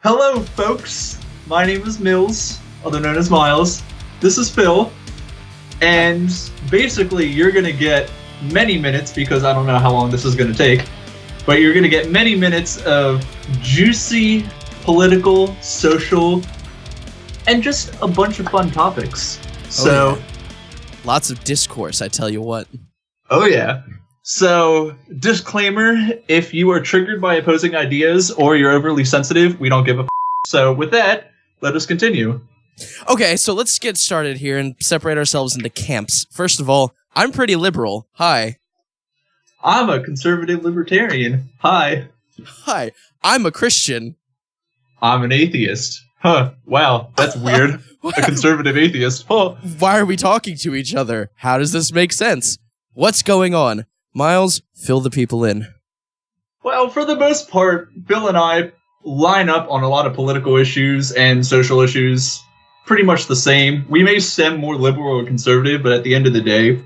Hello, folks. My name is Mills, other known as Miles. This is Phil. And basically, you're going to get many minutes, because I don't know how long this is going to take, but you're going to get many minutes of juicy, political, social, and just a bunch of fun topics. So, yeah. Lots of discourse, I tell you what. Oh yeah. So, disclaimer, if you are triggered by opposing ideas or you're overly sensitive, we don't give a f***. So, with that, let us continue. Okay, so let's get started here and separate ourselves into camps. First of all, I'm pretty liberal. Hi. I'm a conservative libertarian. Hi. Hi. I'm a Christian. I'm an atheist. Huh. Wow, that's weird. A conservative atheist. Huh. Why are we talking to each other? How does this make sense? What's going on? Miles, fill the people in. Well, for the most part, Bill and I line up on a lot of political issues and social issues. Pretty much the same. We may stem more liberal or conservative, but at the end of the day,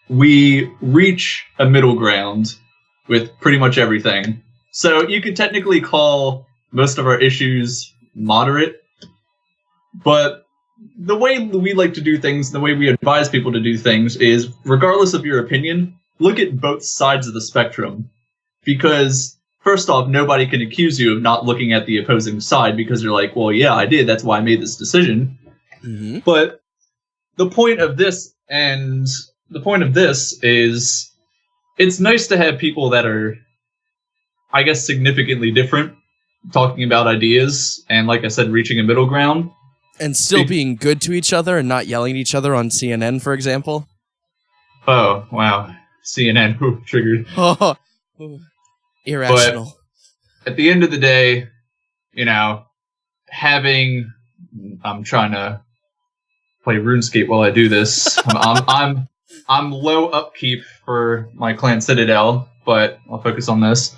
we reach a middle ground with pretty much everything. So you could technically call most of our issues moderate, but the way we like to do things, the way we advise people to do things is, regardless of your opinion, look at both sides of the spectrum. Because, first off, nobody can accuse you of not looking at the opposing side, because you're like, well, yeah, I did, that's why I made this decision. Mm-hmm. But the point of this is, it's nice to have people that are, I guess, significantly different, talking about ideas, and like I said, reaching a middle ground. And still being good to each other and not yelling at each other on CNN, for example. Oh, wow. CNN, whew, triggered. Oh, irrational. But at the end of the day, you know, I'm trying to play RuneScape while I do this. I'm low upkeep for my clan Citadel, but I'll focus on this.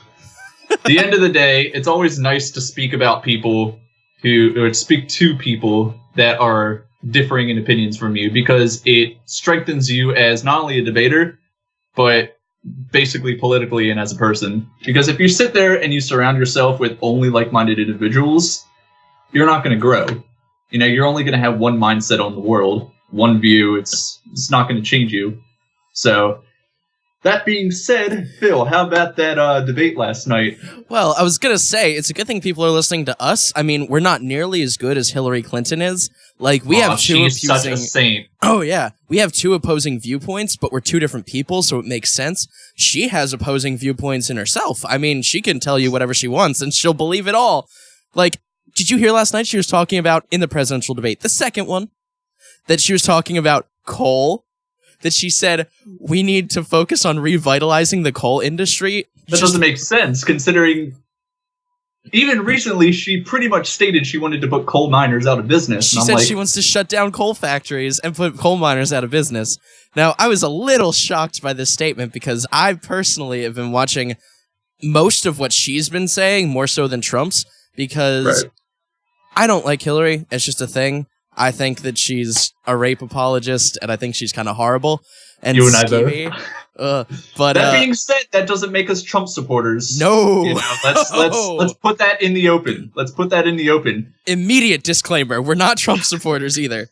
At the end of the day, it's always nice to speak about people speak to people that are differing in opinions from you, because it strengthens you as not only a debater, but basically politically and as a person. Because if you sit there and you surround yourself with only like-minded individuals, you're not going to grow. You know, you're only going to have one mindset on the world, one view. It's not going to change you. So, that being said, Phil, how about that debate last night? Well, I was going to say, it's a good thing people are listening to us. I mean, we're not nearly as good as Hillary Clinton is. Like, we have two she's such a saint. Oh, yeah. We have two opposing viewpoints, but we're two different people, so it makes sense. She has opposing viewpoints in herself. I mean, she can tell you whatever she wants, and she'll believe it all. Like, did you hear last night she was talking about, in the presidential debate, the second one, that she was talking about coal? That she said, we need to focus on revitalizing the coal industry. That doesn't make sense, considering even recently she pretty much stated she wanted to put coal miners out of business. She said she wants to shut down coal factories and put coal miners out of business. Now, I was a little shocked by this statement, because I personally have been watching most of what she's been saying, more so than Trump's, because I don't like Hillary. It's just a thing. I think that she's a rape apologist, and I think she's kind of horrible and you and skeevy. But that being said, that doesn't make us Trump supporters. No, you know, let's put that in the open. Let's put that in the open. Immediate disclaimer: we're not Trump supporters either.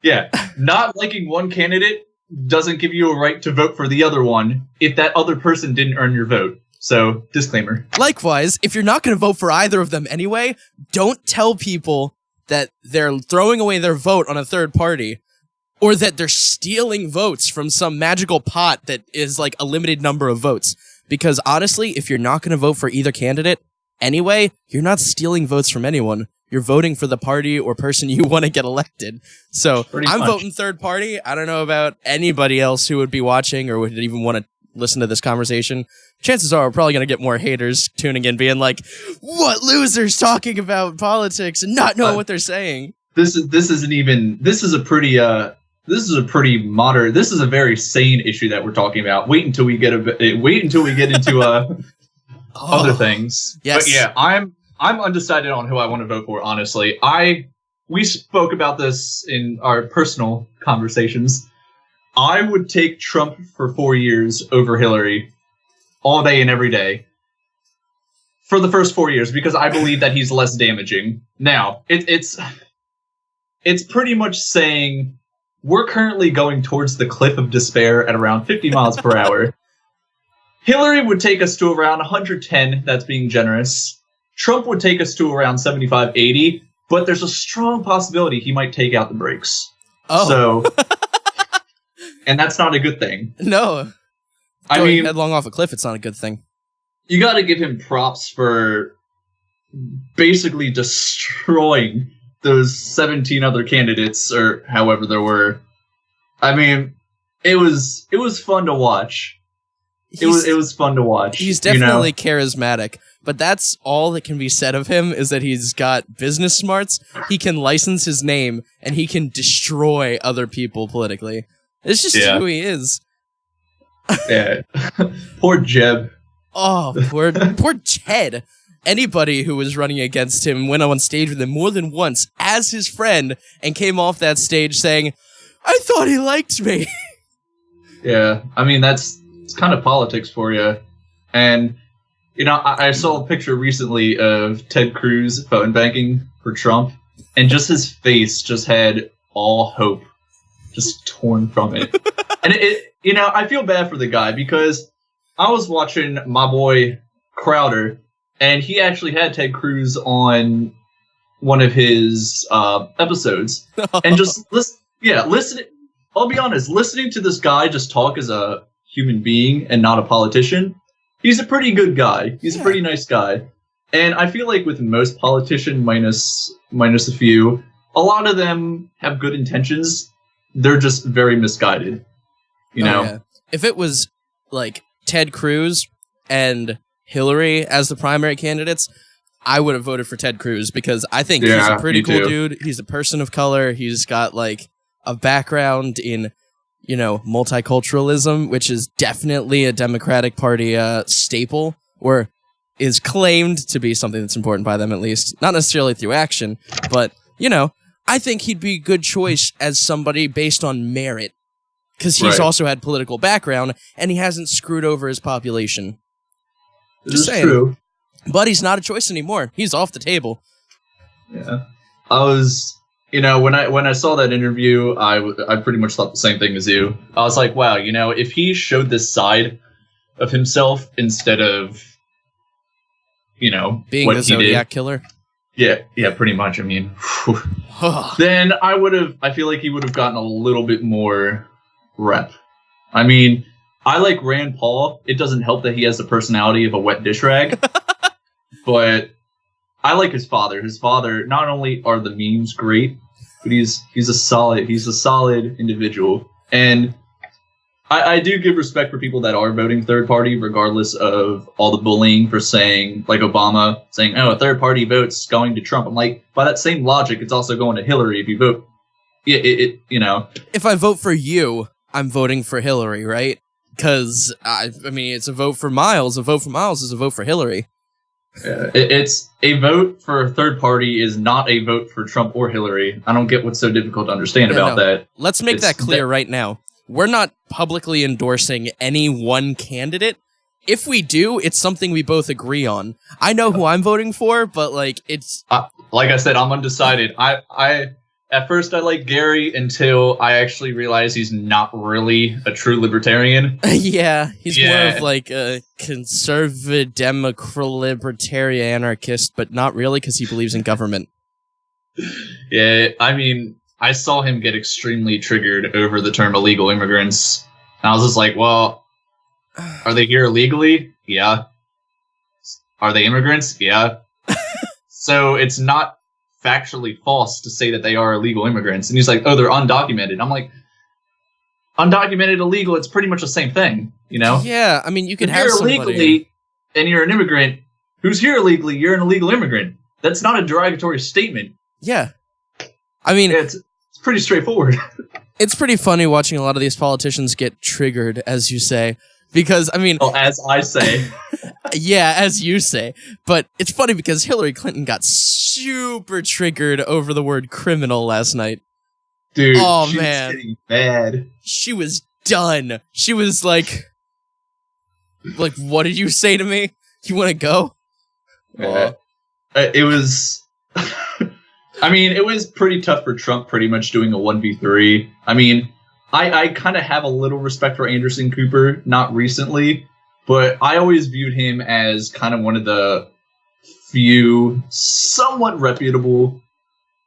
Yeah, not liking one candidate doesn't give you a right to vote for the other one if that other person didn't earn your vote. So, disclaimer. Likewise, if you're not going to vote for either of them anyway, don't tell people that they're throwing away their vote on a third party, or that they're stealing votes from some magical pot that is like a limited number of votes. Because honestly, if you're not going to vote for either candidate anyway, you're not stealing votes from anyone. You're voting for the party or person you want to get elected. So I'm voting third party. I don't know about anybody else who would be watching or would even want to listen to this conversation. Chances are we're probably going to get more haters tuning in being like, what losers talking about politics and not knowing what they're saying. This is a very sane issue that we're talking about. Wait until we get into other things. Yes. But yeah, I'm undecided on who I want to vote for, honestly. We spoke about this in our personal conversations. I would take Trump for 4 years over Hillary all day and every day. for the first 4 years, because I believe that he's less damaging. Now, it's pretty much saying we're currently going towards the cliff of despair at around 50 miles per hour. Hillary would take us to around 110, that's being generous. Trump would take us to around 75, 80, but there's a strong possibility he might take out the brakes. Oh. So, and that's not a good thing. No. I mean, headlong off a cliff, it's not a good thing. You gotta give him props for basically destroying those 17 other candidates, or however there were. I mean, it was fun to watch. It was fun to watch. He's definitely charismatic, but that's all that can be said of him, is that he's got business smarts, he can license his name, and he can destroy other people politically. It's just who he is. Yeah. Poor Jeb. Oh, poor Ted. Anybody who was running against him went on stage with him more than once as his friend and came off that stage saying, "I thought he liked me." Yeah, I mean, it's kind of politics for you. And, you know, I saw a picture recently of Ted Cruz phone banking for Trump, and just his face just had all hope just torn from it. And you know, I feel bad for the guy, because I was watching my boy Crowder, and he actually had Ted Cruz on one of his episodes, and just listen. I'll be honest, listening to this guy just talk as a human being and not a politician, he's a pretty good guy. He's a pretty nice guy, and I feel like with most politicians, minus a few, a lot of them have good intentions. They're just very misguided. You know, yeah. If it was like Ted Cruz and Hillary as the primary candidates, I would have voted for Ted Cruz, because I think he's a pretty cool dude. He's a person of color. He's got like a background in, you know, multiculturalism, which is definitely a Democratic Party staple, or is claimed to be something that's important by them, at least. Not necessarily through action, but, you know, I think he'd be a good choice as somebody based on merit, because he's also had political background, and he hasn't screwed over his population. Just saying. True. But he's not a choice anymore. He's off the table. Yeah. I was, you know, when I saw that interview, I pretty much thought the same thing as you. I was like, wow, you know, if he showed this side of himself instead of, you know, being the Zodiac killer. Yeah, pretty much. I mean, then I feel like he would have gotten a little bit more rep. I mean, I like Rand Paul. It doesn't help that he has the personality of a wet dish rag, but I like his father. His father, not only are the memes great, but he's a solid individual. And I do give respect for people that are voting third party, regardless of all the bullying for saying, like Obama saying, "Oh, a third party vote's going to Trump." I'm like, by that same logic, it's also going to Hillary if you vote. Yeah, you know. If I vote for you, I'm voting for Hillary, right? Because, I mean, it's a vote for Miles. A vote for Miles is a vote for Hillary. It's a vote for a third party is not a vote for Trump or Hillary. I don't get what's so difficult to understand about that. Let's make that clear right now. We're not publicly endorsing any one candidate. If we do, it's something we both agree on. I know who I'm voting for, but like it's like I said, I'm undecided. I at first I like Gary until I actually realized he's not really a true libertarian. Yeah, he's more of like a conservative Democrat libertarian anarchist, but not really, because he believes in government. Yeah, I mean, I saw him get extremely triggered over the term illegal immigrants. And I was just like, well, are they here illegally? Yeah. Are they immigrants? Yeah. So it's not factually false to say that they are illegal immigrants. And he's like, oh, they're undocumented. I'm like, undocumented, illegal, it's pretty much the same thing, you know? Yeah, I mean, you could have somebody... illegally, and you're an immigrant who's here illegally, you're an illegal immigrant. That's not a derogatory statement. Yeah. I mean... it's pretty straightforward. It's pretty funny watching a lot of these politicians get triggered, as you say, because, I mean... Oh, as I say. Yeah, as you say. But it's funny because Hillary Clinton got super triggered over the word criminal last night. Dude, oh, she man. was getting bad. She was done. She was like, what did you say to me? You want to go? It was. I mean, it was pretty tough for Trump pretty much doing a 1v3. I mean, I kind of have a little respect for Anderson Cooper, not recently, but I always viewed him as kind of one of the few somewhat reputable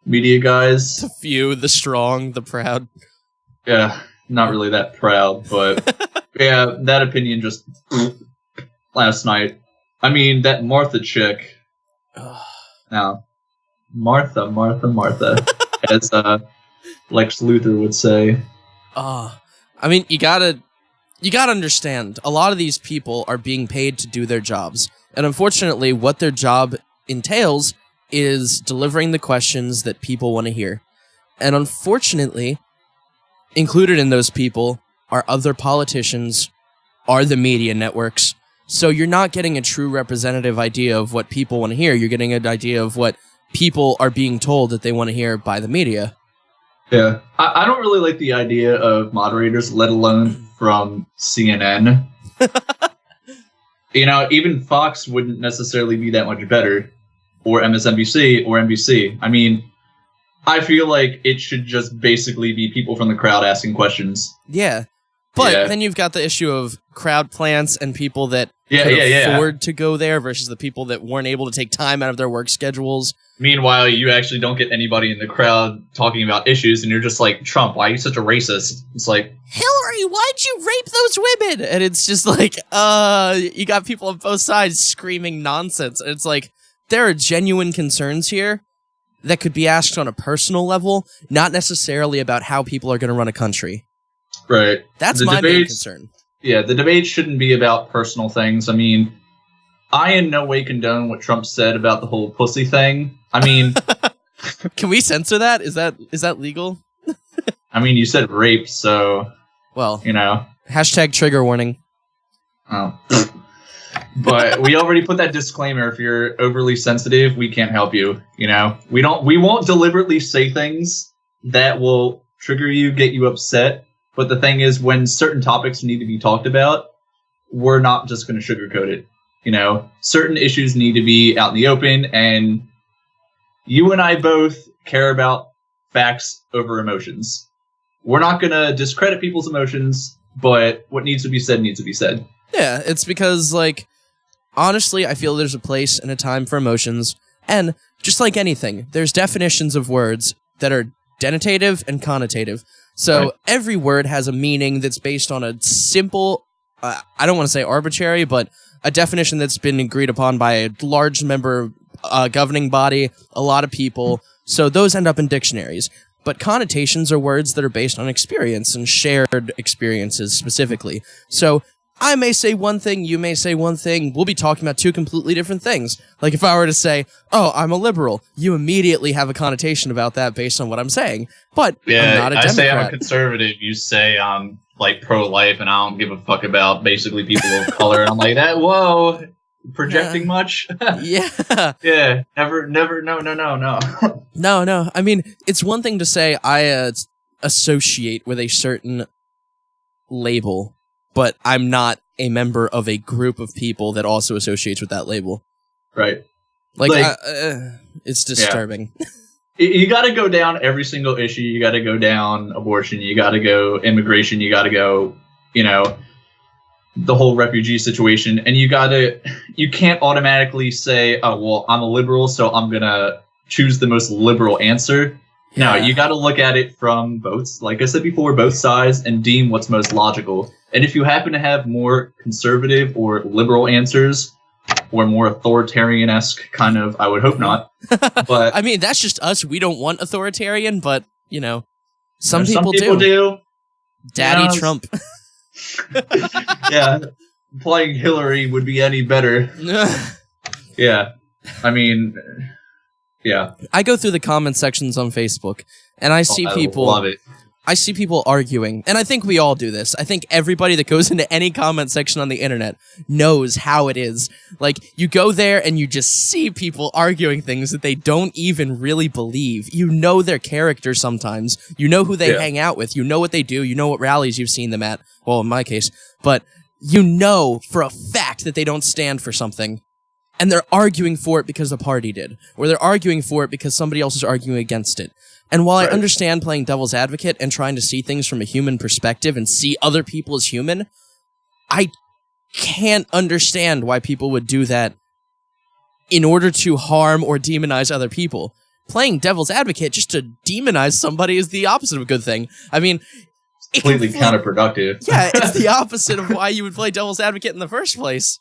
media guys. The few, the strong, the proud. Yeah, not really that proud, but yeah, that opinion just last night. I mean, that Martha chick. Now, Martha, as Lex Luthor would say. I mean, you gotta understand, a lot of these people are being paid to do their jobs. And unfortunately, what their job entails is delivering the questions that people want to hear. And unfortunately, included in those people are other politicians, are the media networks. So you're not getting a true representative idea of what people want to hear. You're getting an idea of what people are being told that they want to hear by the media. Yeah. I don't really like the idea of moderators, let alone from CNN. You know, even Fox wouldn't necessarily be that much better, or MSNBC, or NBC. I mean, I feel like it should just basically be people from the crowd asking questions. Yeah. But then you've got the issue of crowd plants and people that could afford to go there versus the people that weren't able to take time out of their work schedules. Meanwhile, you actually don't get anybody in the crowd talking about issues, and you're just like, Trump, why are you such a racist? It's like, Hillary, why'd you rape those women? And it's just like, you got people on both sides screaming nonsense. And it's like, there are genuine concerns here that could be asked on a personal level, not necessarily about how people are going to run a country. Right. That's my main concern. Yeah, the debate shouldn't be about personal things. I mean, I in no way condone what Trump said about the whole pussy thing. I mean... Can we censor that? Is that legal? I mean, you said rape, so... Well, you know. Hashtag trigger warning. Oh. But we already put that disclaimer. If you're overly sensitive, we can't help you. You know, we won't deliberately say things that will trigger you, get you upset. But the thing is, when certain topics need to be talked about, we're not just going to sugarcoat it. You know, certain issues need to be out in the open, and you and I both care about facts over emotions. We're not going to discredit people's emotions, but what needs to be said needs to be said. Yeah, it's because, like, honestly, I feel there's a place and a time for emotions, and just like anything, there's definitions of words that are denotative and connotative. So every word has a meaning that's based on a simple, I don't want to say arbitrary, but a definition that's been agreed upon by a large member governing body, a lot of people. So those end up in dictionaries. But connotations are words that are based on experience and shared experiences specifically. So I may say one thing, you may say one thing, we'll be talking about two completely different things. Like if I were to say, oh, I'm a liberal, you immediately have a connotation about that based on what I'm saying. But I'm not a Democrat. I say I'm a conservative, you say I'm like pro-life and I don't give a fuck about basically people of color. And I'm like, that, whoa, projecting much? Yeah. Yeah, never, no. No. I mean, it's one thing to say I associate with a certain label, but I'm not a member of a group of people that also associates with that label. Right. Like it's disturbing. Yeah. You got to go down every single issue. You got to go down abortion. You got to go immigration. You got to go, you know, the whole refugee situation. And you can't automatically say, oh, well, I'm a liberal, so I'm going to choose the most liberal answer. No, you got to look at it from both, like I said before, both sides and deem what's most logical. And if you happen to have more conservative or liberal answers, or more authoritarian-esque kind of, I would hope not. But I mean, that's just us. We don't want authoritarian, but, you know, some people do. Daddy Trump. Yeah, playing Hillary would be any better. Yeah, I mean, yeah. I go through the comment sections on Facebook, and I see people... love it. I see people arguing, and I think we all do this. I think everybody that goes into any comment section on the internet knows how it is. Like, you go there and you just see people arguing things that they don't even really believe. You know their character sometimes. You know who they hang out with. You know what they do. You know what rallies you've seen them at. Well, in my case. But you know for a fact that they don't stand for something. and they're arguing for it because the party did, or they're arguing for it because somebody else is arguing against it. And while I understand playing devil's advocate and trying to see things from a human perspective and see other people as human, I can't understand why people would do that in order to harm or demonize other people. Playing devil's advocate just to demonize somebody is the opposite of a good thing. I mean, completely counterproductive. Yeah, it's the opposite of why you would play devil's advocate in the first place.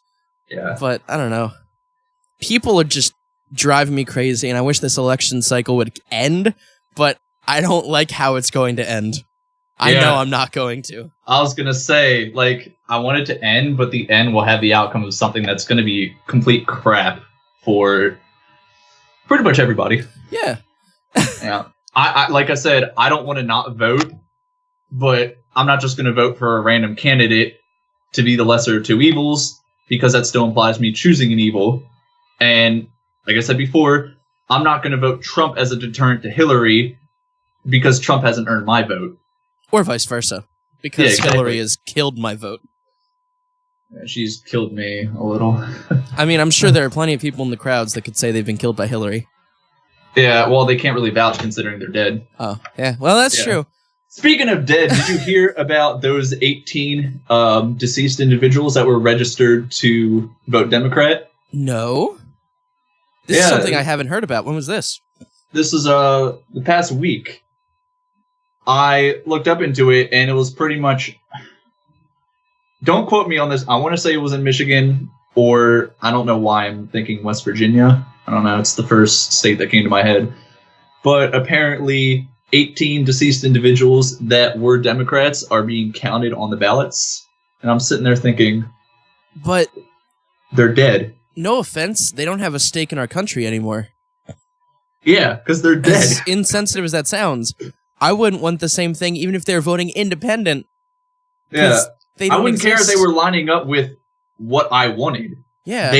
Yeah. But I don't know. People are just driving me crazy, and I wish this election cycle would end, but I don't like how it's going to end. I know I'm not going to. I was going to say, like, I want it to end, but the end will have the outcome of something that's going to be complete crap for pretty much everybody. Yeah. Yeah. I like I said, I don't want to not vote, but I'm not just going to vote for a random candidate to be the lesser of two evils, because that still implies me choosing an evil. And like I said before, I'm not going to vote Trump as a deterrent to Hillary because Trump hasn't earned my vote. Or vice versa, because Hillary has killed my vote. Yeah, she's killed me a little. I mean, I'm sure there are plenty of people in the crowds that could say they've been killed by Hillary. Yeah, well, they can't really vouch considering they're dead. Oh, yeah. Well, that's true. Speaking of dead, did you hear about those 18 deceased individuals that were registered to vote Democrat? No. This is something I haven't heard about. When was this? This was the past week. I looked up into it, and it was pretty much... Don't quote me on this. I want to say it was in Michigan, or I don't know why I'm thinking West Virginia. I don't know. It's the first state that came to my head. But apparently, 18 deceased individuals that were Democrats are being counted on the ballots. And I'm sitting there thinking... But... They're dead. No offense, they don't have a stake in our country anymore. Yeah, because they're dead. As insensitive as that sounds, I wouldn't want the same thing even if they're voting independent. Yeah. I wouldn't exist. care if they were lining up with what I wanted. Yeah.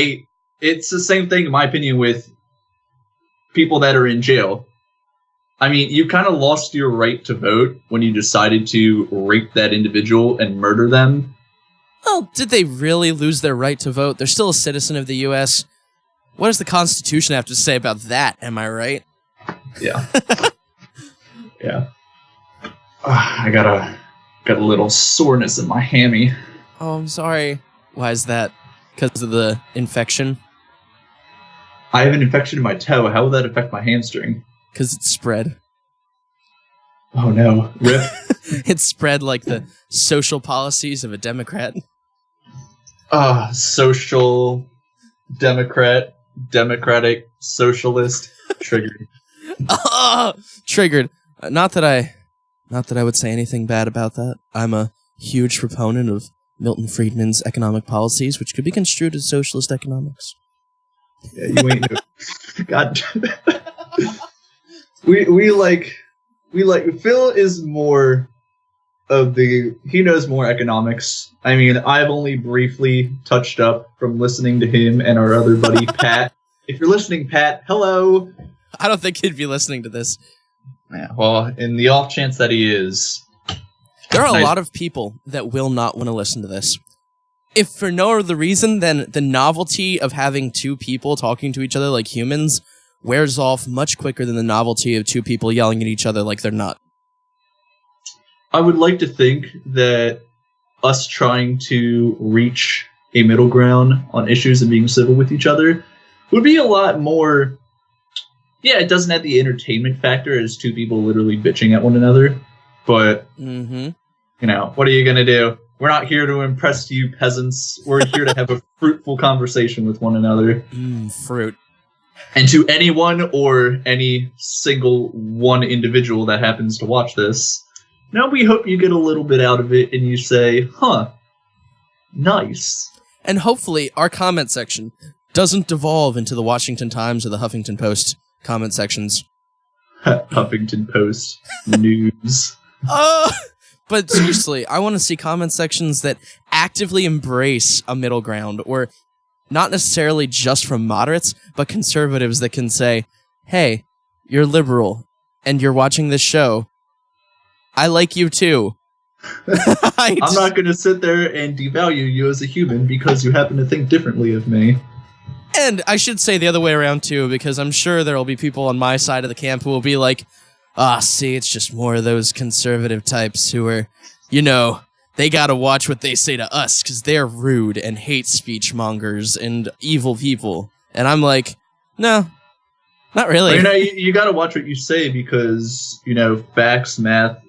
It's the same thing, in my opinion, with people that are in jail. I mean, you kind of lost your right to vote when you decided to rape that individual and murder them. Well, did they really lose their right to vote? They're still a citizen of the U.S. What does the Constitution have to say about that? Am I right? Yeah. Yeah. I got a little soreness in my hammy. Oh, I'm sorry. Why is that? Because of the infection? I have an infection in my toe. How will that affect my hamstring? Because it's spread. Oh no. Rip. It's spread like the social policies of a Democrat. Social Democrat, democratic, socialist. Triggered. Triggered. Not that I would say anything bad about that. I'm a huge proponent of Milton Friedman's economic policies, which could be construed as socialist economics. Yeah, you ain't no... God. we like Phil is more of the... He knows more economics. I mean, I've only briefly touched up from listening to him and our other buddy, Pat. If you're listening, Pat, hello. I don't think he'd be listening to this. Yeah, well, in the off chance that he is... There are a lot of people that will not want to listen to this. If for no other reason than the novelty of having two people talking to each other like humans wears off much quicker than the novelty of two people yelling at each other like they're not. I would like to think that us trying to reach a middle ground on issues and being civil with each other would be a lot more... Yeah, it doesn't have the entertainment factor as two people literally bitching at one another, but, you know, what are you going to do? We're not here to impress you peasants. We're here to have a fruitful conversation with one another. Fruit. And to anyone or any single one individual that happens to watch this, now we hope you get a little bit out of it and you say, huh, nice. And hopefully our comment section doesn't devolve into the Washington Times or the Huffington Post comment sections. Huffington Post news. But seriously, I want to see comment sections that actively embrace a middle ground, or not necessarily just from moderates, but conservatives that can say, hey, you're liberal, and you're watching this show. I like you too. I'm not going to sit there and devalue you as a human because you happen to think differently of me. And I should say the other way around, too, because I'm sure there will be people on my side of the camp who will be like, see, it's just more of those conservative types who are, they gotta watch what they say to us, because they're rude and hate speech mongers and evil people. And I'm like, no, not really. Well, you gotta watch what you say because, facts, math,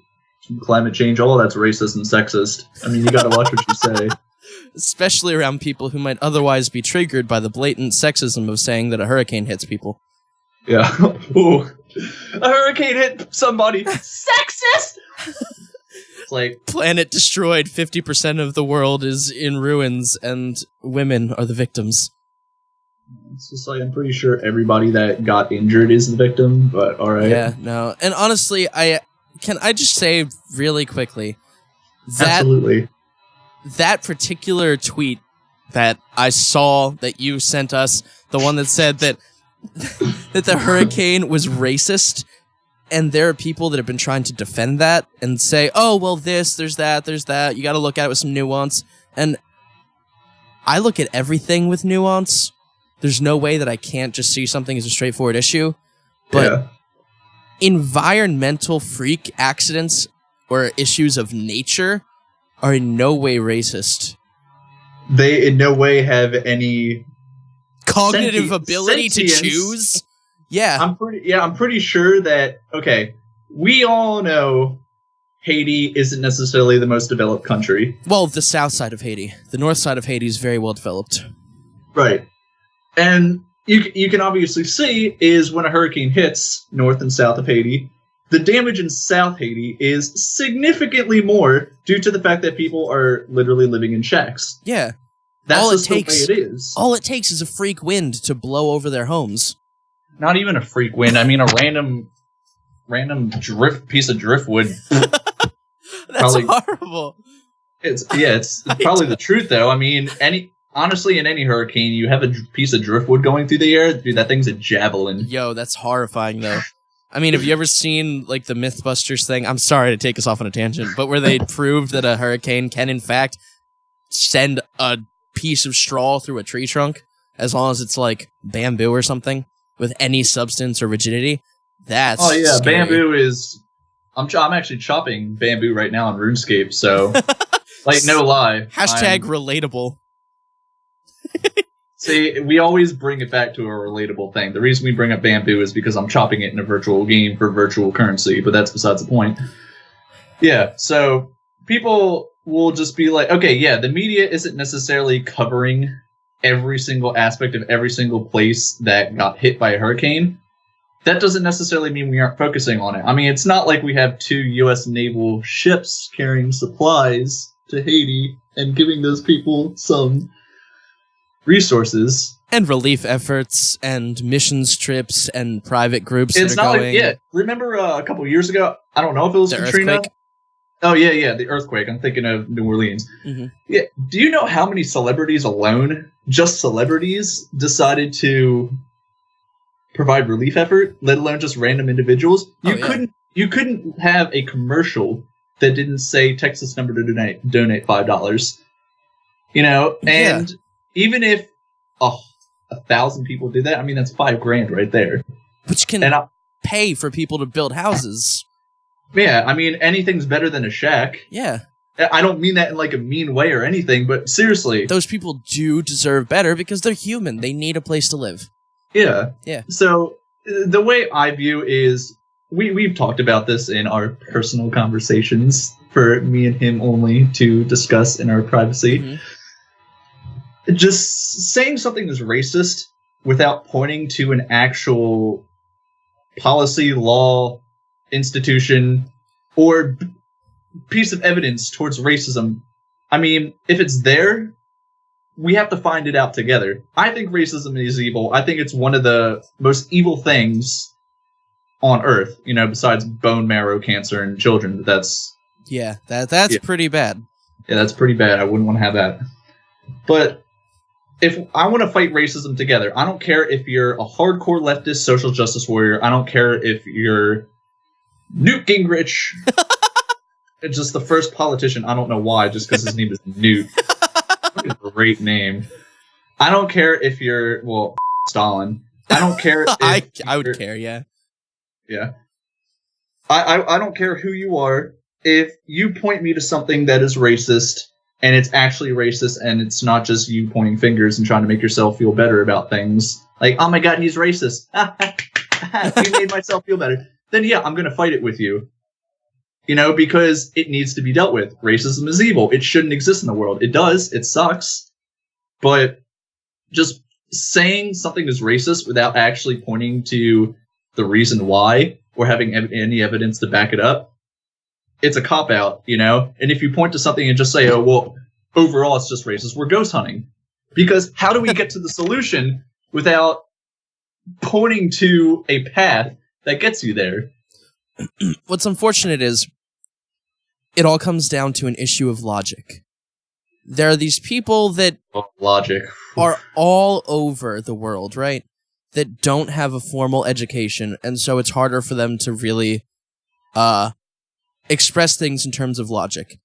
climate change, all that's racist and sexist. I mean, you gotta watch what you say. Especially around people who might otherwise be triggered by the blatant sexism of saying that a hurricane hits people. Yeah. Ooh. A hurricane hit somebody. Sexist! It's like... Planet destroyed, 50% of the world is in ruins, and women are the victims. It's just like, I'm pretty sure everybody that got injured is the victim, but alright. Yeah, no. And honestly, can I just say really quickly that... Absolutely. That particular tweet that I saw that you sent us, the one that said that the hurricane was racist, and there are people that have been trying to defend that and say, oh, well, there's that, you gotta look at it with some nuance. And I look at everything with nuance. There's no way that I can't just see something as a straightforward issue. But environmental freak accidents or issues of nature are in no way racist. They in no way have any cognitive ability sentience. To choose. Yeah. I'm pretty sure that, okay, we all know Haiti isn't necessarily the most developed country. Well, the south side of Haiti. The north side of Haiti is very well developed. Right. And you can obviously see is when a hurricane hits north and south of Haiti, the damage in South Haiti is significantly more due to the fact that people are literally living in shacks. Yeah. That's just the way it is. All it takes is a freak wind to blow over their homes. Not even a freak wind. I mean, a random piece of driftwood. That's horrible. It's probably the truth, though. I mean, honestly, in any hurricane, you have a piece of driftwood going through the air, dude, that thing's a javelin. Yo, that's horrifying, though. I mean, have you ever seen, like, the Mythbusters thing? I'm sorry to take us off on a tangent, but where they proved that a hurricane can, in fact, send a piece of straw through a tree trunk, as long as it's, like, bamboo or something, with any substance or rigidity? That's scary. Bamboo is... I'm actually chopping bamboo right now on RuneScape, so... like, no lie. Hashtag relatable. See, we always bring it back to a relatable thing. The reason we bring up bamboo is because I'm chopping it in a virtual game for virtual currency, but that's besides the point. Yeah, so people will just be like, okay, yeah, the media isn't necessarily covering every single aspect of every single place that got hit by a hurricane. That doesn't necessarily mean we aren't focusing on it. I mean, it's not like we have 2 U.S. naval ships carrying supplies to Haiti and giving those people some... resources and relief efforts and missions trips and private groups. It's that are not going. like remember a couple years ago? I don't know if it was The Katrina. earthquake? Oh yeah, the earthquake. I'm thinking of New Orleans. Mm-hmm. Yeah. Do you know how many celebrities alone, just celebrities, decided to provide relief effort? Let alone just random individuals. You couldn't have a commercial that didn't say Texas number to donate $5. And. Even if 1,000 people did that, I mean, that's $5,000 right there. Which can pay for people to build houses. Yeah, I mean, anything's better than a shack. Yeah. I don't mean that in like a mean way or anything, but seriously. Those people do deserve better because they're human. They need a place to live. Yeah. Yeah. So the way I view is, we've talked about this in our personal conversations for me and him only to discuss in our privacy. Mm-hmm. Just saying something is racist without pointing to an actual policy, law, institution, or piece of evidence towards racism. I mean, if it's there, we have to find it out together. I think racism is evil. I think it's one of the most evil things on Earth, besides bone marrow cancer in children. That's pretty bad. Yeah, that's pretty bad. I wouldn't want to have that. But if I want to fight racism together, I don't care if you're a hardcore leftist social justice warrior. I don't care if you're Newt Gingrich. It's just the first politician. I don't know why, just because his name is Newt. What a great name. I don't care if you're Stalin. I don't care. If I would care. Yeah. Yeah. I don't care who you are. If you point me to something that is racist and it's actually racist and it's not just you pointing fingers and trying to make yourself feel better about things, like, oh my god, he's racist. You made myself feel better. Then yeah, I'm going to fight it with you. You know, because it needs to be dealt with. Racism is evil. It shouldn't exist in the world. It does. It sucks. But just saying something is racist without actually pointing to the reason why or having any evidence to back it up, it's a cop-out, you know? And if you point to something and just say, oh, well, overall it's just racist, we're ghost hunting. Because how do we get to the solution without pointing to a path that gets you there? What's unfortunate is it all comes down to an issue of logic. There are these people that logic are all over the world, right? That don't have a formal education, and so it's harder for them to really express things in terms of logic.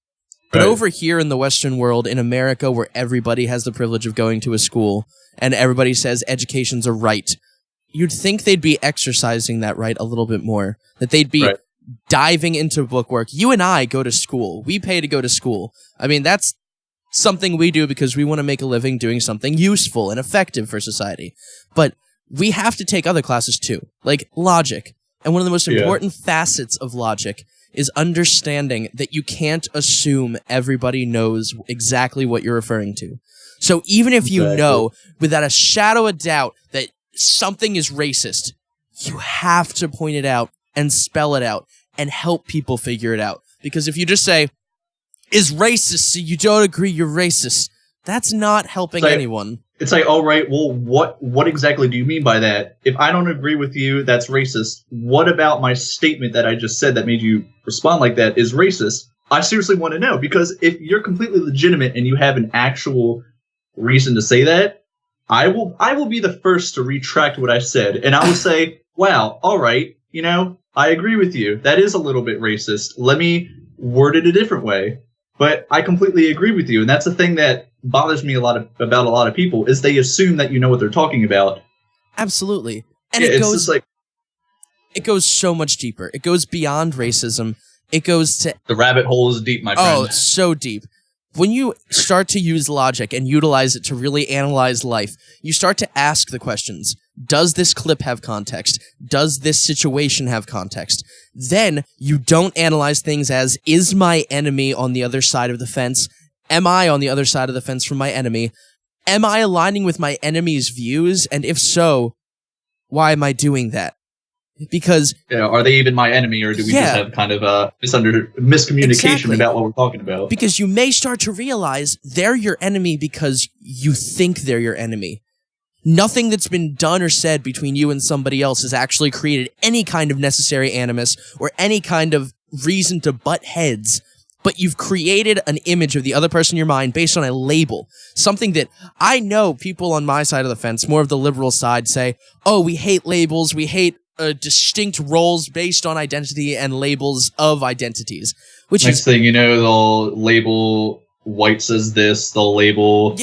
But over here in the Western world, in America, where everybody has the privilege of going to a school, and everybody says education's a right, you'd think they'd be exercising that right a little bit more. That they'd be diving into bookwork. You and I go to school. We pay to go to school. I mean, that's something we do because we want to make a living doing something useful and effective for society. But we have to take other classes too, like logic. And one of the most important facets of logic is understanding that you can't assume everybody knows exactly what you're referring to. So even if you know without a shadow of doubt that something is racist, you have to point it out and spell it out and help people figure it out. Because if you just say, is racist, so you don't agree you're racist, that's not helping anyone. It's like, all right, well, what exactly do you mean by that? If I don't agree with you, that's racist. What about my statement that I just said that made you respond like that is racist? I seriously want to know, because if you're completely legitimate and you have an actual reason to say that, I will be the first to retract what I said, and I will say, wow, all right, you know, I agree with you. That is a little bit racist. Let me word it a different way. But I completely agree with you, and that's the thing that bothers me about a lot of people, is they assume that you know what they're talking about. Absolutely. And it goes so much deeper. It goes beyond racism. It goes to... The rabbit hole is deep, my friend. Oh, it's so deep. When you start to use logic and utilize it to really analyze life, you start to ask the questions. Does this clip have context? Does this situation have context? Then you don't analyze things as, is my enemy on the other side of the fence? Am I on the other side of the fence from my enemy? Am I aligning with my enemy's views? And if so, why am I doing that? Because... are they even my enemy, or do we just have kind of a miscommunication about what we're talking about? Because you may start to realize they're your enemy because you think they're your enemy. Nothing that's been done or said between you and somebody else has actually created any kind of necessary animus or any kind of reason to butt heads, but you've created an image of the other person in your mind based on a label. Something that I know people on my side of the fence, more of the liberal side, say, oh, we hate labels, we hate distinct roles based on identity and labels of identities. Which Next thing you know, they'll label whites as this, they'll label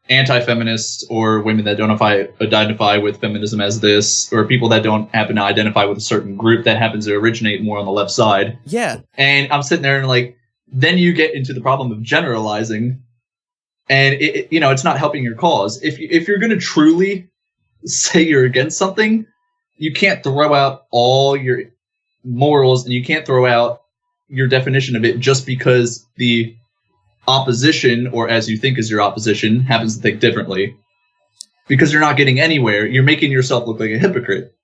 anti-feminists or women that don't identify with feminism as this, or people that don't happen to identify with a certain group that happens to originate more on the left side. Yeah. And I'm sitting there and like, then you get into the problem of generalizing, and it's not helping your cause. If you're going to truly say you're against something, you can't throw out all your morals and you can't throw out your definition of it just because the opposition, or as you think is your opposition, happens to think differently. Because you're not getting anywhere. You're making yourself look like a hypocrite.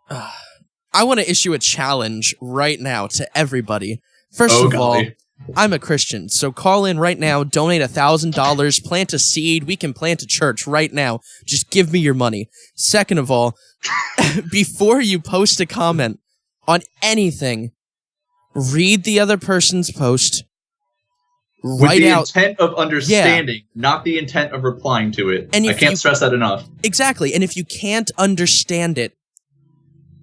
I want to issue a challenge right now to everybody. First of all, I'm a Christian, so call in right now, donate $1,000, plant a seed, we can plant a church right now. Just give me your money. Second of all, before you post a comment on anything, read the other person's post. With the intent of understanding, not the intent of replying to it. And I can't stress that enough. Exactly, and if you can't understand it,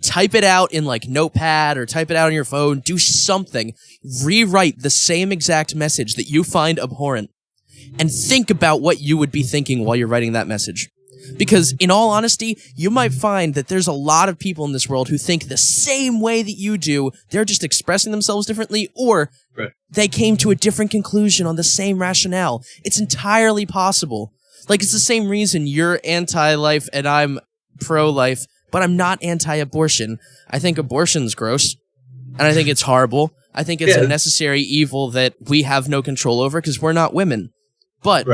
type it out in like Notepad or type it out on your phone, do something. Rewrite the same exact message that you find abhorrent and think about what you would be thinking while you're writing that message. Because, in all honesty, you might find that there's a lot of people in this world who think the same way that you do. They're just expressing themselves differently, or they came to a different conclusion on the same rationale. It's entirely possible. Like, it's the same reason you're anti-life and I'm pro-life, but I'm not anti-abortion. I think abortion's gross, and I think it's horrible. I think it's a necessary evil that we have no control over because we're not women. But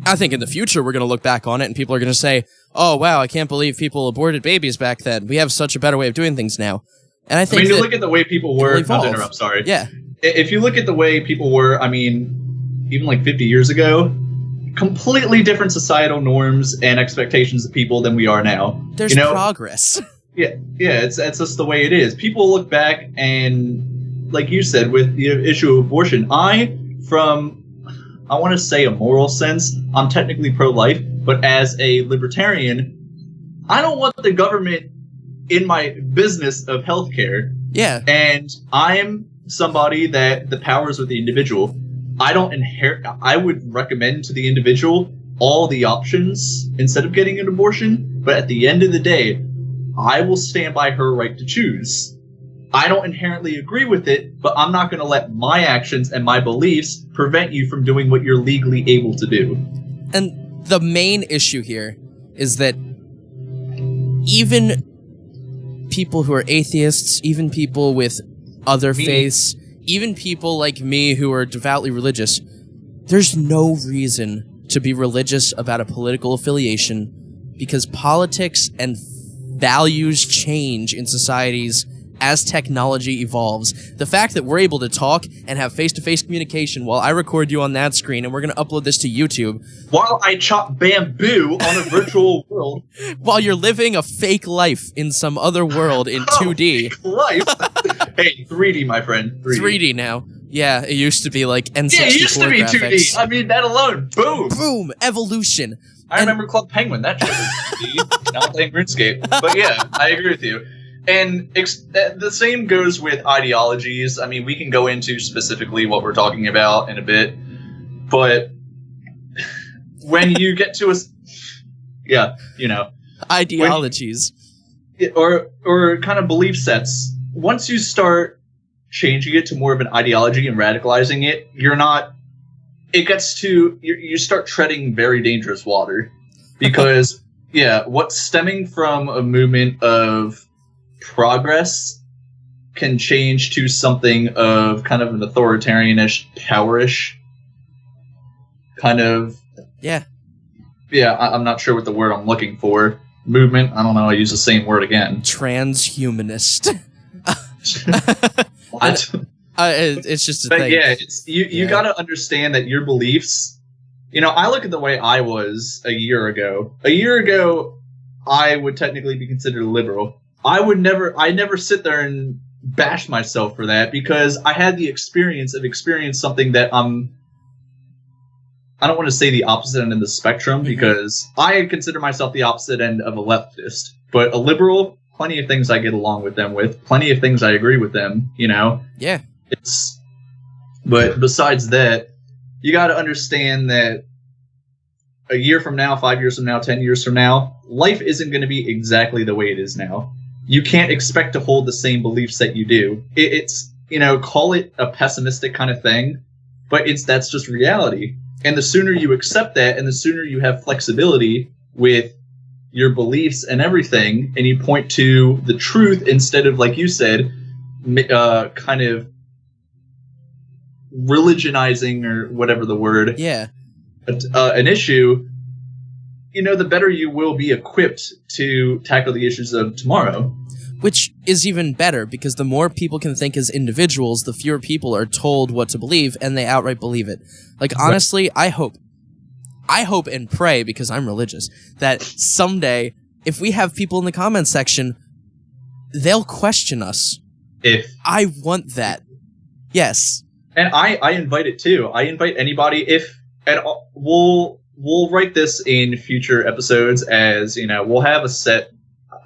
I think in the future we're going to look back on it and people are going to say, oh, wow, I can't believe people aborted babies back then. We have such a better way of doing things now. And I think you look at the way people were... Not to interrupt, sorry. Yeah. If you look at the way people were, I mean, even like 50 years ago, completely different societal norms and expectations of people than we are now. There's progress. Yeah, it's just the way it is. People look back and, like you said, with the issue of abortion, I want to say a moral sense, I'm technically pro-life, but as a libertarian, I don't want the government in my business of healthcare. Yeah. And I'm somebody that the power is with the individual. I would recommend to the individual all the options instead of getting an abortion, but at the end of the day, I will stand by her right to choose. I don't inherently agree with it, but I'm not going to let my actions and my beliefs prevent you from doing what you're legally able to do. And the main issue here is that even people who are atheists, even people with other faiths, even people like me who are devoutly religious, there's no reason to be religious about a political affiliation because politics and values change in societies as technology evolves. The fact that we're able to talk and have face-to-face communication while I record you on that screen and we're going to upload this to YouTube. While I chop bamboo on a virtual world. While you're living a fake life in some other world in 2D. Fake life? Hey, 3D, my friend. 3D now. Yeah, it used to be like N64 Yeah, it used to be graphics. 2D. I mean, that alone. Boom. Boom. Evolution. I remember Club Penguin. That shit was 2D. Now I'm playing RuneScape. But yeah, I agree with you. And the same goes with ideologies. I mean, we can go into specifically what we're talking about in a bit. But when you get to ideologies. Or kind of belief sets, once you start changing it to more of an ideology and radicalizing it, you start treading very dangerous water. Because, what's stemming from a movement of progress can change to something of kind of an authoritarianish, powerish kind of... Yeah, I'm not sure what the word I'm looking for. Movement? I don't know, I use the same word again. Transhumanist. What? It's just a thing. Yeah, you gotta understand that your beliefs... I look at the way I was a year ago. A year ago, I would technically be considered a liberal. I never sit there and bash myself for that because I had the experience of something that I don't want to say the opposite end of the spectrum because I consider myself the opposite end of a leftist. But a liberal, plenty of things I get along with them with, plenty of things I agree with them, Yeah. But besides that, you got to understand that a year from now, 5 years from now, 10 years from now, life isn't going to be exactly the way it is now. You can't expect to hold the same beliefs that you do. It's call it a pessimistic kind of thing, but that's just reality. And the sooner you accept that and the sooner you have flexibility with your beliefs and everything, and you point to the truth instead of, like you said, kind of religionizing or whatever the word. Yeah. An issue, the better you will be equipped to tackle the issues of tomorrow. Which is even better, because the more people can think as individuals, the fewer people are told what to believe, and they outright believe it. Like, honestly, I hope and pray, because I'm religious, that someday, if we have people in the comments section, they'll question us. I want that. Yes. And I invite it too. I invite anybody, we'll write this in future episodes as, we'll have a set,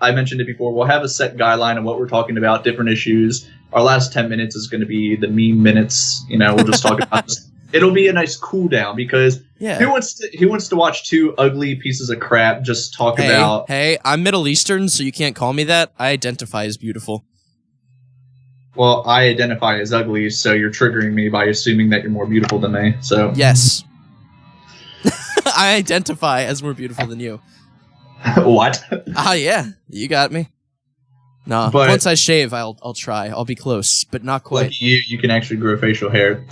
I mentioned it before, we'll have a set guideline of what we're talking about, different issues. Our last 10 minutes is going to be the meme minutes, we'll just talk about It'll be a nice cool down because Yeah. who wants to watch two ugly pieces of crap just talk about? Hey, I'm Middle Eastern, so you can't call me that. I identify as beautiful. Well, I identify as ugly, so you're triggering me by assuming that you're more beautiful than me. So Yes. I identify as more beautiful than you. what? Yeah, you got me. Nah, But- once I shave, I'll try. I'll be close, but not quite. Lucky you can actually grow facial hair.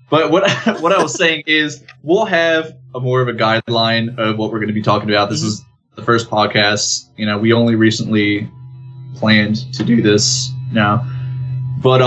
But what I was saying is we'll have a more of a guideline of what we're going to be talking about. This is the first podcast. You know, we only recently planned to do this now. But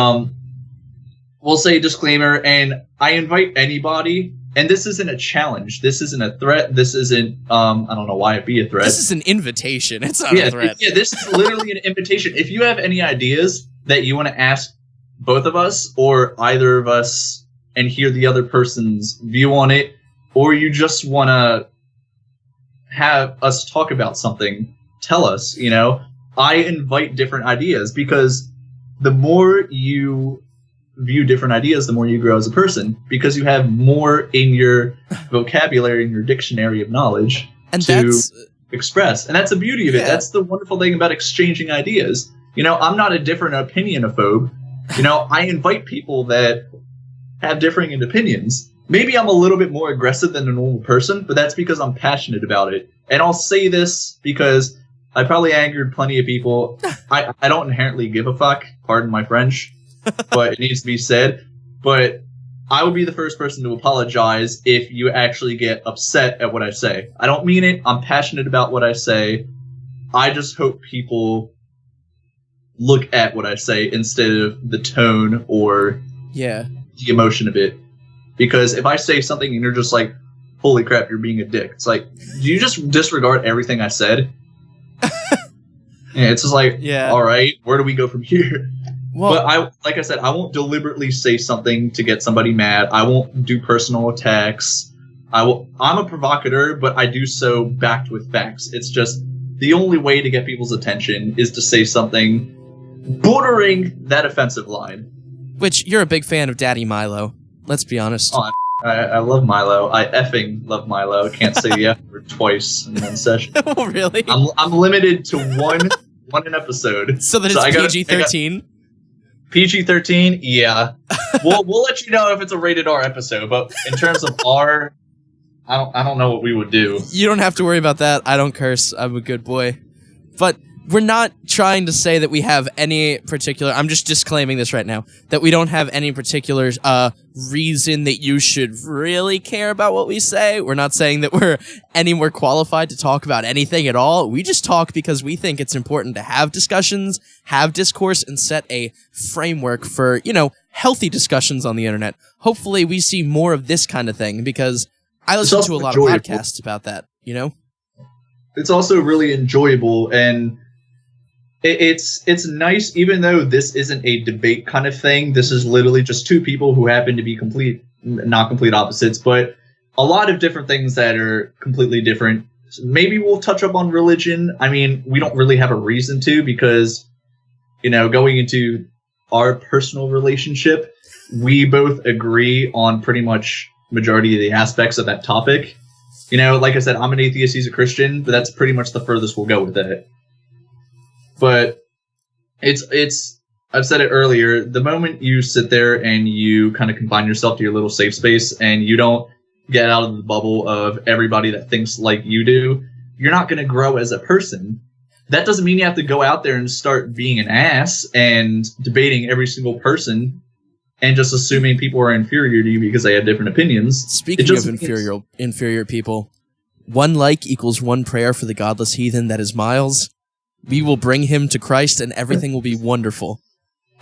we'll say disclaimer, and I invite anybody, and this isn't a challenge. This isn't a threat. This isn't I don't know why it'd be a threat. This is an invitation. It's not a threat. Yeah, this is literally an invitation. If you have any ideas that you want to ask both of us or either of us and hear the other person's view on it, or you just want to have us talk about something, tell us, you know. I invite different ideas because the more you view different ideas, the more you grow as a person because you have more in your vocabulary, in your dictionary of knowledge And to that's express. And that's the beauty of it. Yeah. That's the wonderful thing about exchanging ideas. You know, I'm not a different opinionophobe. You know, I invite people that have differing opinions. Maybe I'm a little bit more aggressive than a normal person, but that's because I'm passionate about it. And I'll say this because I probably angered plenty of people. I don't inherently give a fuck, pardon my French, but it needs to be said. But I would be the first person to apologize if you actually get upset at what I say. I don't mean it. I'm passionate about what I say. I just hope people look at what I say instead of the tone or yeah. the emotion of it. Because if I say something and you're just like, holy crap, you're being a dick. It's like, do you just disregard everything I said? Yeah, it's just like, Yeah. all right, where do we go from here? Well, But like I said, I won't deliberately say something to get somebody mad. I won't do personal attacks. I'm a provocateur, but I do so backed with facts. It's just the only way to get people's attention is to say something bordering that offensive line. which you're a big fan of Daddy Milo. Let's be honest. Oh, I love Milo. I effing love Milo. I can't say the F word twice in one session. Oh, really? I'm limited to one an episode. So that So I it's gotta- PG-13? PG-13, yeah. We'll let you know if it's a rated R episode, but in terms of R, I don't know what we would do. You don't have to worry about that. I don't curse. I'm a good boy. But we're not trying to say that we have any particular... I'm just disclaiming this right now. That we don't have any particular reason that you should really care about what we say. We're not saying that we're any more qualified to talk about anything at all. We just talk because we think it's important to have discussions, have discourse, and set a framework for, you know, healthy discussions on the internet. Hopefully we see more of this kind of thing because I listen to a lot of enjoyable. podcasts about that, you know? It's also really enjoyable, and it's nice, even though this isn't a debate kind of thing. This is literally just two people who happen to be not complete opposites, but a lot of different things that are completely different. Maybe we'll touch up on religion. I mean, we don't really have a reason to because, you know, going into our personal relationship, we both agree on pretty much majority of the aspects of that topic. You know, like I said, I'm an atheist, he's a Christian, but that's pretty much the furthest we'll go with that. But it's I've said it earlier, the moment you sit there and you kind of confine yourself to your little safe space and you don't get out of the bubble of everybody that thinks like you do, you're not going to grow as a person. That doesn't mean you have to go out there and start being an ass and debating every single person and just assuming people are inferior to you because they have different opinions. Speaking of inferior people, 1 like equals 1 prayer for the godless heathen that is Miles. We will bring him to Christ and everything will be wonderful.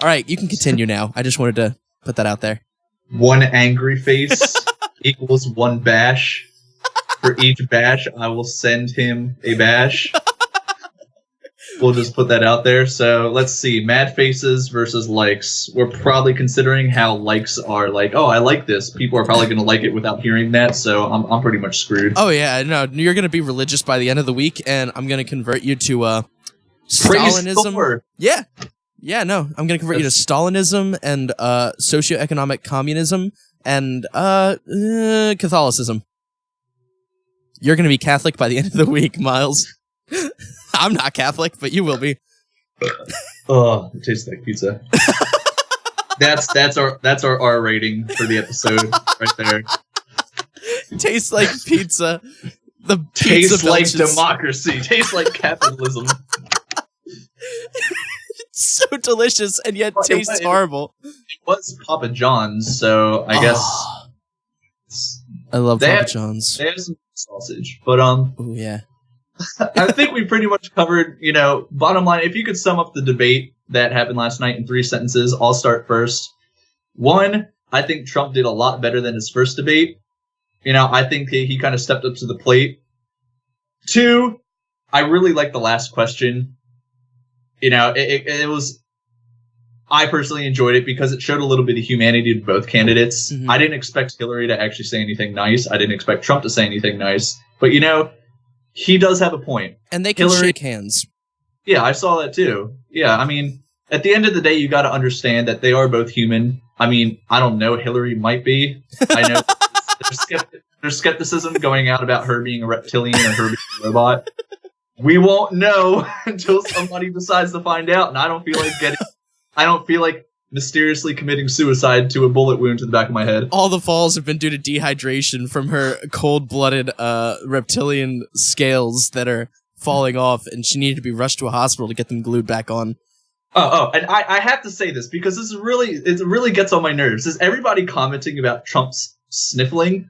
All right, you can continue now. I just wanted to put that out there. 1 angry face equals 1 bash. For each bash, I will send him a bash. We'll just put that out there. So let's see. Mad faces versus likes. We're probably considering how likes are like, oh, I like this. People are probably going to like it without hearing that. So I'm pretty much screwed. Oh, yeah. No, you're going to be religious by the end of the week, and I'm going to convert you to Praise Stalinism. Thor. Yeah, no. I'm going to convert you to Stalinism and socioeconomic communism, and Catholicism. You're going to be Catholic by the end of the week, Miles. I'm not Catholic, but you will be. Oh, it tastes like pizza. That's our R rating for the episode right there. Tastes like pizza. The pizza tastes like belches. democracy. Tastes like capitalism. It's so delicious and yet tastes horrible. It was Papa John's, so I guess I love Papa John's. They have some sausage, but Ooh, yeah. I think we pretty much covered, bottom line, if you could sum up the debate that happened last night in 3 sentences, I'll start first. 1, I think Trump did a lot better than his first debate. I think he kind of stepped up to the plate. 2, I really like the last question. It was, I personally enjoyed it because it showed a little bit of humanity to both candidates. Mm-hmm. I didn't expect Hillary to actually say anything nice. I didn't expect Trump to say anything nice. But, he does have a point. And they can shake hands. Yeah, I saw that too. Yeah, I mean, at the end of the day, you got to understand that they are both human. I mean, I don't know. Hillary might be. I know there's skepticism going out about her being a reptilian or her being a robot. We won't know until somebody decides to find out. And I don't feel like mysteriously committing suicide to a bullet wound to the back of my head. All the falls have been due to dehydration from her cold-blooded reptilian scales that are falling off, and she needed to be rushed to a hospital to get them glued back on. And I have to say this because it really gets on my nerves. Is everybody commenting about Trump's sniffling?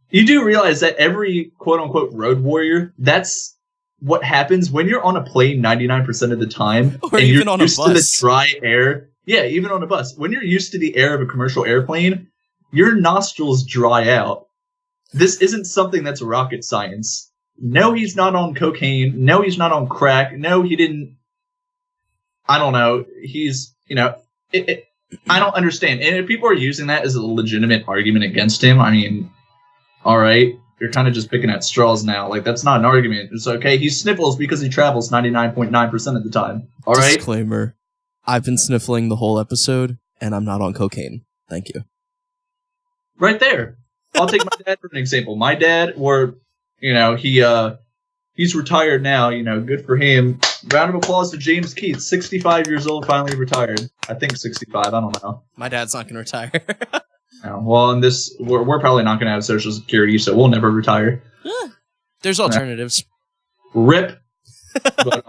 You do realize that every quote-unquote road warrior, that's what happens when you're on a plane 99% of the time, or and even you're on a used bus. to the dry air. Yeah, even on a bus. When you're used to the air of a commercial airplane, your nostrils dry out. This isn't something that's rocket science. No, he's not on cocaine. No, he's not on crack. No, he didn't. I don't know. He's, I don't understand. And if people are using that as a legitimate argument against him, I mean, all right, you're kind of just picking at straws now. Like, that's not an argument. It's okay. He sniffles because he travels 99.9% of the time. All right? Disclaimer. I've been sniffling the whole episode, and I'm not on cocaine. Thank you. Right there. I'll take my dad for an example. My dad, he's retired now. Good for him. Round of applause to James Keith, 65 years old, finally retired. I think 65. I don't know. My dad's not going to retire. No. Well, in this, we're probably not going to have Social Security, so we'll never retire. There's alternatives. Rip. But,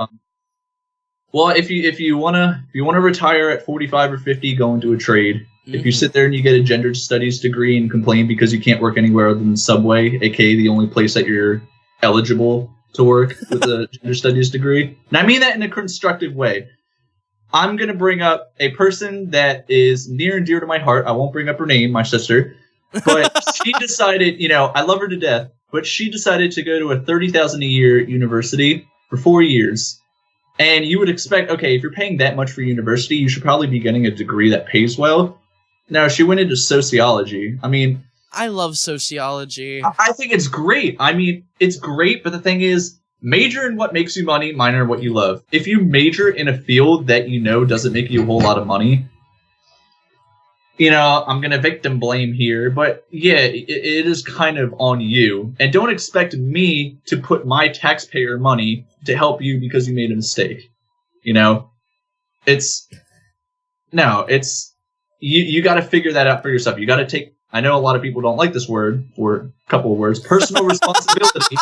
well, if you wanna retire at 45 or 50, go into a trade. Mm-hmm. If you sit there and you get a gender studies degree and complain because you can't work anywhere other than Subway, aka the only place that you're eligible to work with a gender studies degree, and I mean that in a constructive way. I'm gonna bring up a person that is near and dear to my heart. I won't bring up her name, my sister, but she decided, I love her to death, but she decided to go to a $30,000 a year university for 4 years. And you would expect, okay, if you're paying that much for university, you should probably be getting a degree that pays well. No, she went into sociology. I mean, I love sociology. I think it's great. I mean, it's great, but the thing is, major in what makes you money, minor in what you love. If you major in a field that doesn't make you a whole lot of money, I'm going to victim blame here, but yeah, it is kind of on you. And don't expect me to put my taxpayer money to help you because you made a mistake. You got to figure that out for yourself. You got to take, I know a lot of people don't like this word, or a couple of words, personal responsibility.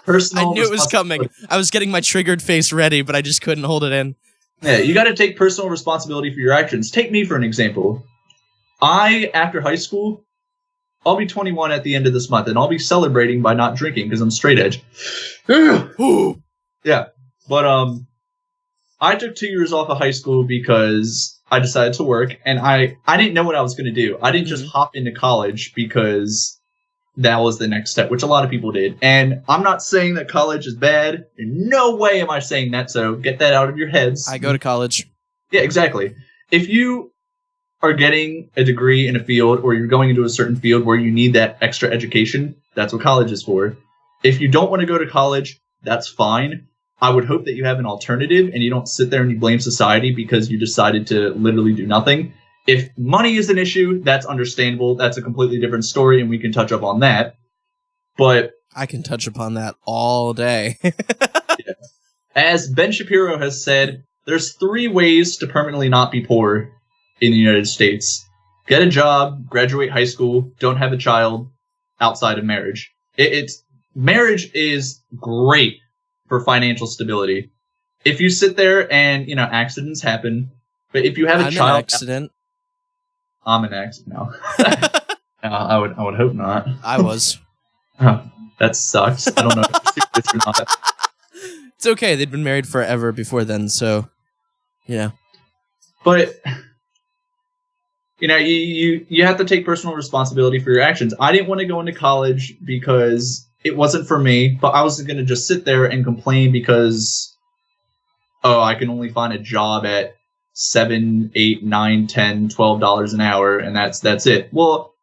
I knew it was coming. I was getting my triggered face ready, but I just couldn't hold it in. Yeah, you got to take personal responsibility for your actions. Take me for an example. After high school, I'll be 21 at the end of this month, and I'll be celebrating by not drinking because I'm straight edge. Yeah, but I took 2 years off of high school because I decided to work, and I didn't know what I was going to do. I didn't just hop into college because that was the next step, which a lot of people did. And I'm not saying that college is bad. In no way am I saying that, so get that out of your heads. I go to college. Yeah, exactly. If you are getting a degree in a field, or you're going into a certain field where you need that extra education, that's what college is for. If you don't want to go to college, that's fine. I would hope that you have an alternative and you don't sit there and you blame society because you decided to literally do nothing. If money is an issue, that's understandable. That's a completely different story, and we can touch up on that. But I can touch upon that all day. as Ben Shapiro has said, there's 3 ways to permanently not be poor in the United States. Get a job, graduate high school, don't have a child outside of marriage. Marriage is great for financial stability. If you sit there and, accidents happen, but if you have a child... I'm an accident. I'm an accident now. I would hope not. I was. Oh, that sucks. I don't know if you're serious or not. It's okay. They'd been married forever before then, so, But, you have to take personal responsibility for your actions. I didn't want to go into college because it wasn't for me, but I wasn't going to just sit there and complain because, I can only find a job at $7, $8, $9, $10, $12 an hour, and that's it. Well,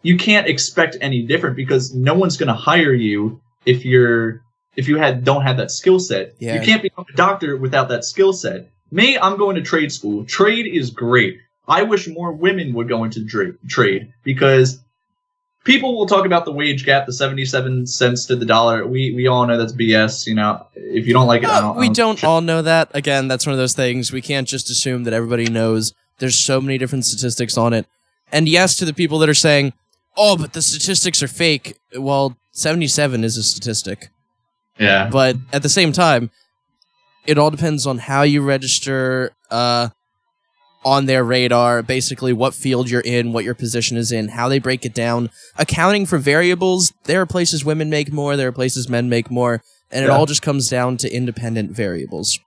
you can't expect any different because no one's going to hire you if you don't have that skill set. Yeah. You can't become a doctor without that skill set. Me, I'm going to trade school. Trade is great. I wish more women would go into trade because people will talk about the wage gap, the 77 cents to the dollar. We all know that's BS. If you don't like it, we don't all know that. Again, that's one of those things. We can't just assume that everybody knows. There's so many different statistics on it. And yes, to the people that are saying, oh, but the statistics are fake. Well, 77 is a statistic. Yeah. But at the same time, it all depends on how you register on their radar, basically what field you're in, what your position is in, how they break it down. Accounting for variables, there are places women make more, there are places men make more, and it all just comes down to independent variables.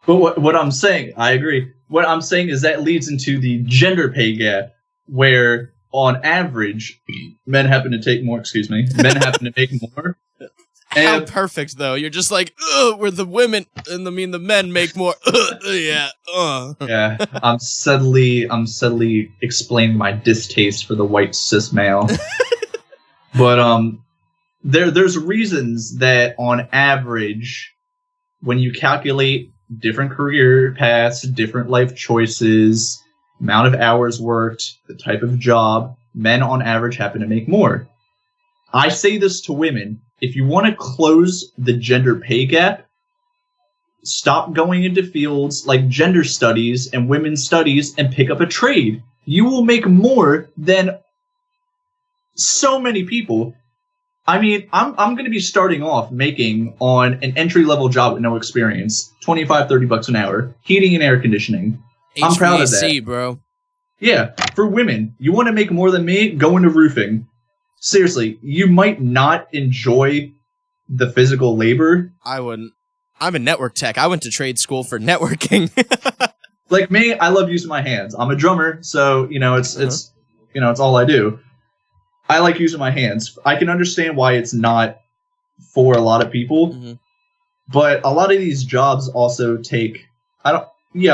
But what I'm saying, I agree. What I'm saying is that leads into the gender pay gap, where on average, men happen to make more. How perfect, though. You're just like, ugh, we're the women, and the men make more. Yeah. Yeah. I'm subtly explaining my distaste for the white cis male. But there's reasons that on average, when you calculate different career paths, different life choices, amount of hours worked, the type of job, men on average happen to make more. I say this to women. If you want to close the gender pay gap, stop going into fields like gender studies and women's studies and pick up a trade. You will make more than so many people. I mean, I'm going to be starting off making on an entry-level job with no experience, $25-$30 an hour, heating and air conditioning. I'm proud of that. Bro. Yeah, for women, you want to make more than me? Go into roofing. Seriously, you might not enjoy the physical labor. I wouldn't. I'm a network tech. I went to trade school for networking. Like me, I love using my hands. I'm a drummer, so it's all I do. I like using my hands. I can understand why it's not for a lot of people, but a lot of these jobs also take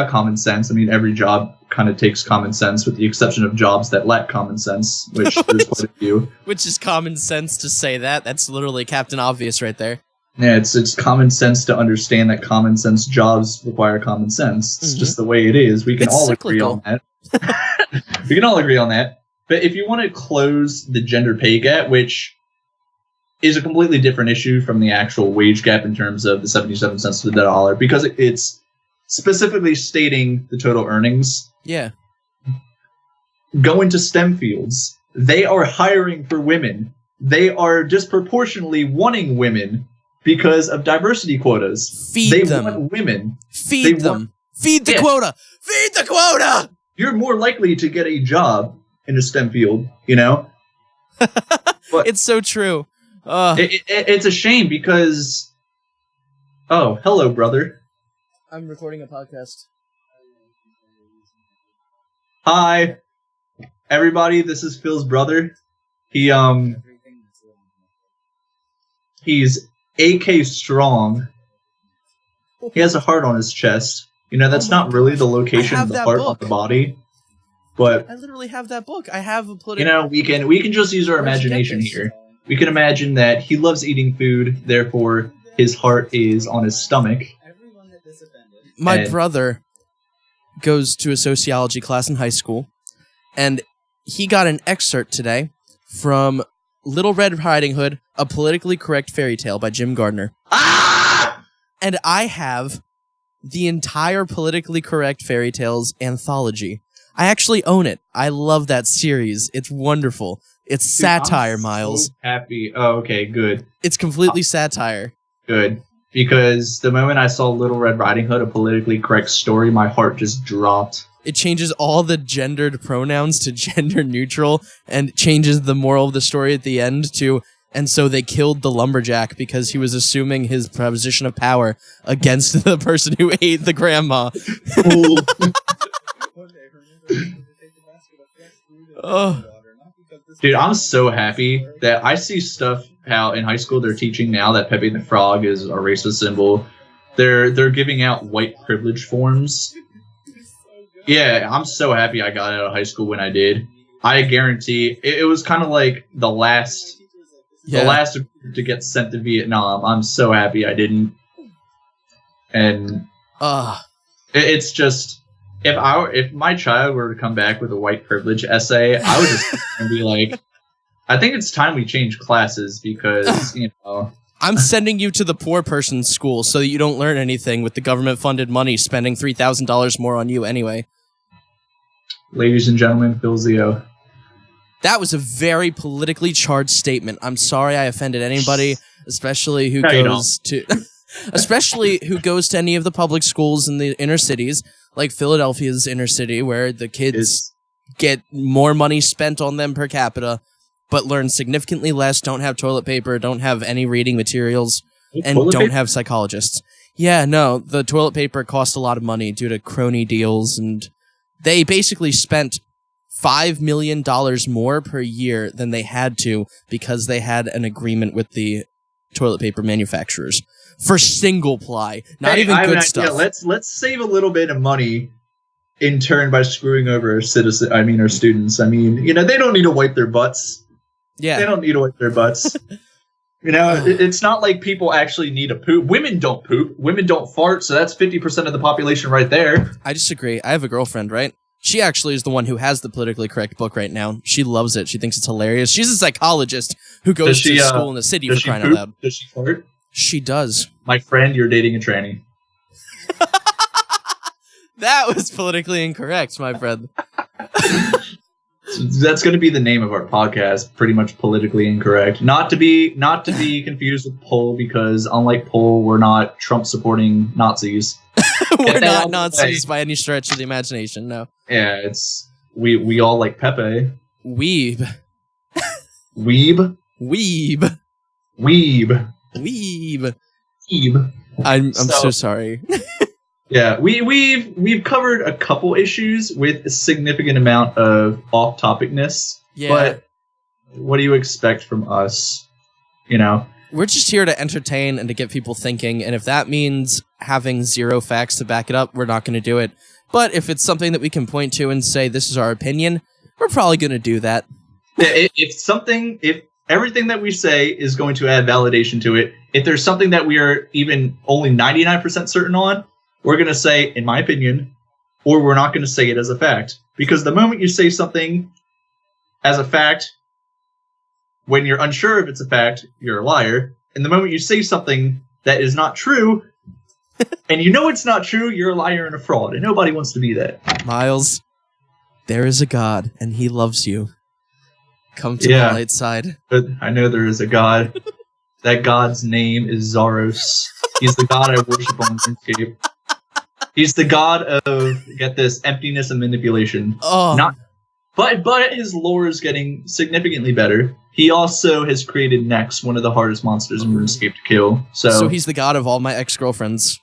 common sense. I mean, every job kind of takes common sense, with the exception of jobs that lack common sense, which there's quite a few. Which is common sense to say that. That's literally Captain Obvious right there. Yeah, it's common sense to understand that common sense jobs require common sense. It's just the way it is. We can all agree on that. We can all agree on that. But if you want to close the gender pay gap, which is a completely different issue from the actual wage gap in terms of the 77 cents to the dollar, because it's specifically stating the total earnings. Yeah. Go into STEM fields. They are hiring for women. They are disproportionately wanting women because of diversity quotas. Feed them. They want women. Feed them. Feed the quota. Feed the quota! You're more likely to get a job in a STEM field, But it's so true. It's a shame because... Oh, hello, brother. I'm recording a podcast. Hi, everybody. This is Phil's brother. He's AK strong. He has a heart on his chest. That's not really the location of the heart on the body. But I literally have that book. I have put it. We can just use our imagination here. We can imagine that he loves eating food, therefore his heart is on his stomach. My brother goes to a sociology class in high school, and he got an excerpt today from Little Red Riding Hood, A Politically Correct Fairy Tale by Jim Gardner. Ah! And I have the entire Politically Correct Fairy Tales anthology. I actually own it. I love that series. It's wonderful. It's satire, I'm Miles. so happy. Oh, okay, good. It's completely satire. Good. Because the moment I saw Little Red Riding Hood, A Politically Correct Story, my heart just dropped. It changes all the gendered pronouns to gender neutral and changes the moral of the story at the end to, and so they killed the lumberjack because he was assuming his position of power against the person who ate the grandma. Oh. Dude, I'm so happy that I see stuff how in high school they're teaching now that Pepe the Frog is a racist symbol. They're giving out white privilege forms. Yeah, I'm so happy I got out of high school when I did. I guarantee it was kind of like the last to get sent to Vietnam. I'm so happy I didn't. And it's just if my child were to come back with a white privilege essay, I would just be like, I think it's time we change classes because, you know. I'm sending you to the poor person's school so that you don't learn anything with the government-funded money spending $3,000 more on you anyway. Ladies and gentlemen, Phil Zio. That was a very politically charged statement. I'm sorry I offended anybody, especially who goes to any of the public schools in the inner cities, like Philadelphia's inner city, where the kids get more money spent on them per capita, but learn significantly less, don't have toilet paper, don't have any reading materials, and don't have psychologists. Yeah, no, the toilet paper cost a lot of money due to crony deals, and they basically spent $5 million more per year than they had to because they had an agreement with the toilet paper manufacturers for single ply, not even good stuff. Yeah, let's save a little bit of money in turn by screwing over our students. I mean, you know, they don't need to wipe their butts. Yeah. They don't need to wipe their butts. You know, it's not like people actually need to poop. Women don't poop. Women don't fart, so that's 50% of the population right there. I disagree. I have a girlfriend, right? She actually is the one who has the politically correct book right now. She loves it. She thinks it's hilarious. She's a psychologist who goes to school in the city for crying out loud. Does she fart? She does. My friend, you're dating a tranny. That was politically incorrect, my friend. So that's going to be the name of our podcast, pretty much politically incorrect. Not to be confused with Poll, because unlike Poll, we're not Trump-supporting Nazis. We're not Nazis by any stretch of the imagination, no. Yeah, it's we all like Pepe. Weeb. Weeb? Weeb. Weeb. Weeb. Weeb. I'm so sorry. Yeah, we've covered a couple issues with a significant amount of off-topicness. Yeah. But what do you expect from us? You know? We're just here to entertain and to get people thinking, and if that means having zero facts to back it up, we're not going to do it. But if it's something that we can point to and say, this is our opinion, we're probably going to do that. If everything that we say is going to add validation to it, if there's something that we are even only 99% certain on, we're going to say, in my opinion, or we're not going to say it as a fact. Because the moment you say something as a fact, when you're unsure if it's a fact, you're a liar. And the moment you say something that is not true, and you know it's not true, you're a liar and a fraud. And nobody wants to be that. Miles, there is a God, and he loves you. Come to the light side. But I know there is a God. That God's name is Zaros. He's the God I worship on RuneScape. He's the God of, get this, emptiness and manipulation. Oh. But his lore is getting significantly better. He also has created Nex, one of the hardest monsters in RuneScape to kill. So he's the god of all my ex-girlfriends.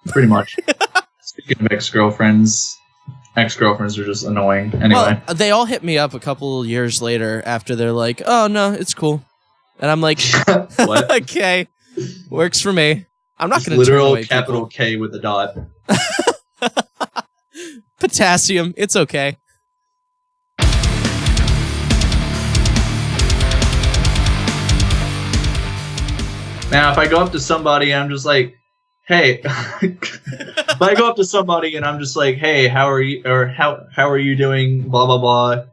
Pretty much. Speaking of ex-girlfriends are just annoying. Anyway. Well, they all hit me up a couple years later after they're like, oh, no, it's cool. And I'm like, what? Okay, works for me. I'm not going to turn away literal capital people. K with a dot. Potassium, it's okay. Now, if I go up to somebody, I'm just like, hey, if I go up to somebody and I'm just like, hey, how are you, or how are you doing, blah blah blah,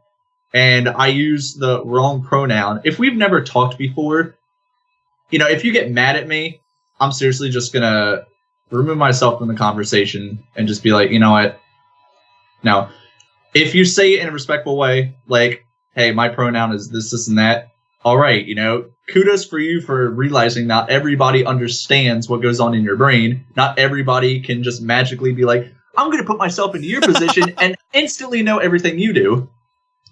and I use the wrong pronoun. If we've never talked before, if you get mad at me, I'm seriously just gonna remove myself from the conversation and just be like, you know what? No. If you say it in a respectful way, like, hey, my pronoun is this, and that, all right, kudos for you for realizing not everybody understands what goes on in your brain. Not everybody can just magically be like, I'm going to put myself into your position and instantly know everything you do.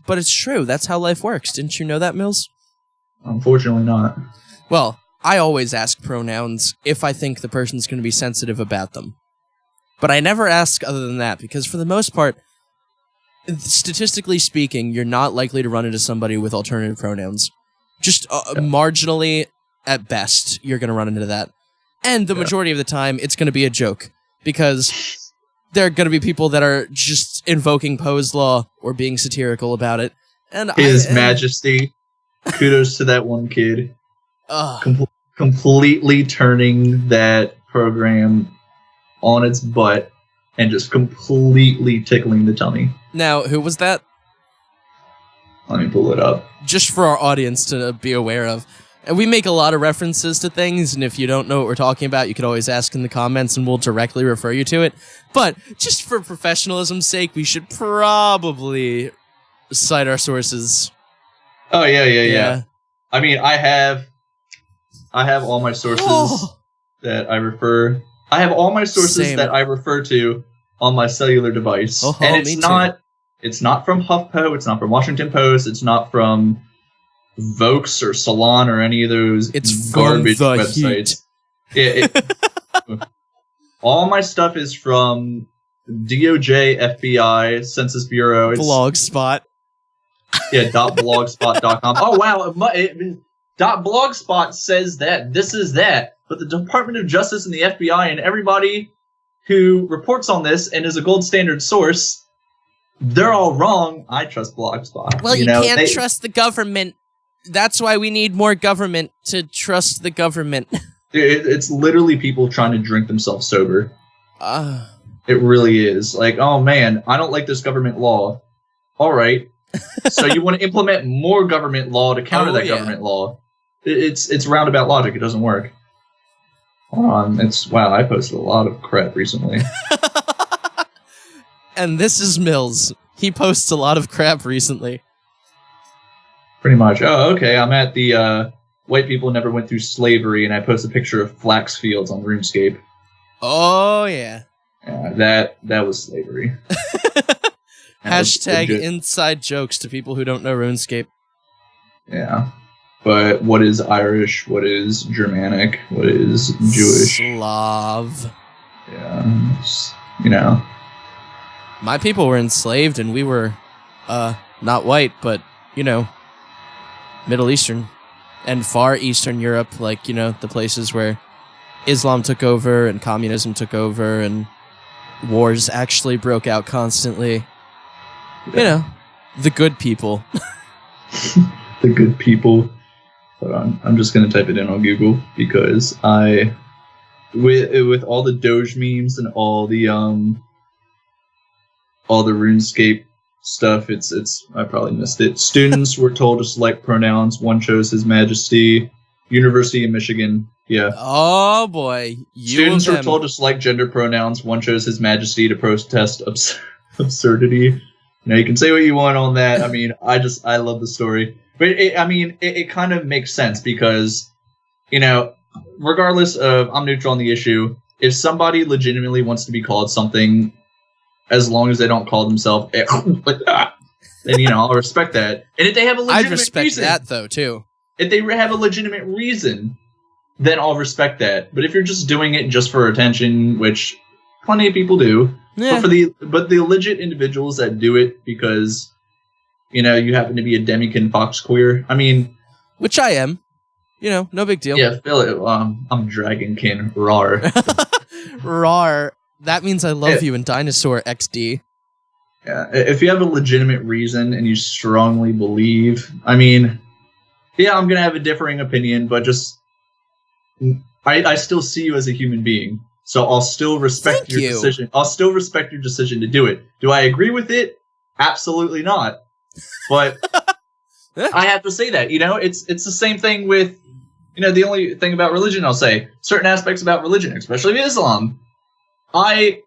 But it's true. That's how life works. Didn't you know that, Mills? Unfortunately not. Well, I always ask pronouns if I think the person's going to be sensitive about them. But I never ask other than that, because for the most part, statistically speaking, you're not likely to run into somebody with alternative pronouns. Just marginally, at best, you're going to run into that. And the majority of the time, it's going to be a joke. Because there are going to be people that are just invoking Poe's Law or being satirical about it. And His Majesty, kudos to that one kid. Completely turning that program on its butt and just completely tickling the tummy. Now, who was that? Let me pull it up. Just for our audience to be aware of. And we make a lot of references to things, and if you don't know what we're talking about, you could always ask in the comments and we'll directly refer you to it. But just for professionalism's sake, we should probably cite our sources. Oh, yeah. I mean, I have all my sources that I refer. I have all my sources that I refer to on my cellular device, and it's not from HuffPo, it's not from Washington Post, it's not from Vokes or Salon or any of those garbage websites. All my stuff is from DOJ, FBI, Census Bureau. Blogspot. Yeah, .blogspot.com. Oh wow, .blogspot says that this is that, but the Department of Justice and the FBI and everybody who reports on this and is a gold standard source, they're all wrong. I trust Blogspot. Well, you can't trust the government. That's why we need more government to trust the government. It's literally people trying to drink themselves sober. It really is. Like, oh man, I don't like this government law. All right. So you want to implement more government law to counter that government law. It's roundabout logic. It doesn't work. Hold on. Wow, I posted a lot of crap recently. And this is Mills. He posts a lot of crap recently. Pretty much. Oh, okay. I'm at the White People Never Went Through Slavery, and I post a picture of flax fields on RuneScape. Oh, yeah. Yeah, that was slavery. Hashtag inside jokes to people who don't know RuneScape. Yeah. But what is Irish? What is Germanic? What is Jewish? Slav. Yeah. My people were enslaved, and we were, not white, but, Middle Eastern. And Far Eastern Europe, like, the places where Islam took over and communism took over and wars actually broke out constantly. The good people. The good people. Hold on, I'm just gonna type it in on Google because with all the Doge memes and all the RuneScape stuff, it's I probably missed it. Students were told to select pronouns. One chose His Majesty. University of Michigan. Yeah. Oh boy. Students were told to select gender pronouns. One chose His Majesty to protest absurdity. You can say what you want on that. I mean, I love the story. But it kind of makes sense because, regardless of, I'm neutral on the issue, if somebody legitimately wants to be called something, as long as they don't call themselves like that, then, I'll respect that. And if they have a legitimate I'd respect reason, that, though, too. If they have a legitimate reason, then I'll respect that. But if you're just doing it just for attention, which plenty of people do, but the legit individuals that do it because, you happen to be a Demikin Fox queer, which I am. No big deal. Yeah, feel it. I'm Dragonkin. Rar. Rar. That means I love you in Dinosaur XD. Yeah, if you have a legitimate reason and you strongly believe, I'm going to have a differing opinion, but just, I still see you as a human being. So I'll still respect Thank your you. decision. I'll still respect your decision to do it. Do I agree with it? Absolutely not. But I have to say that, it's the same thing with, the only thing about religion I'll say, certain aspects about religion, especially Islam. I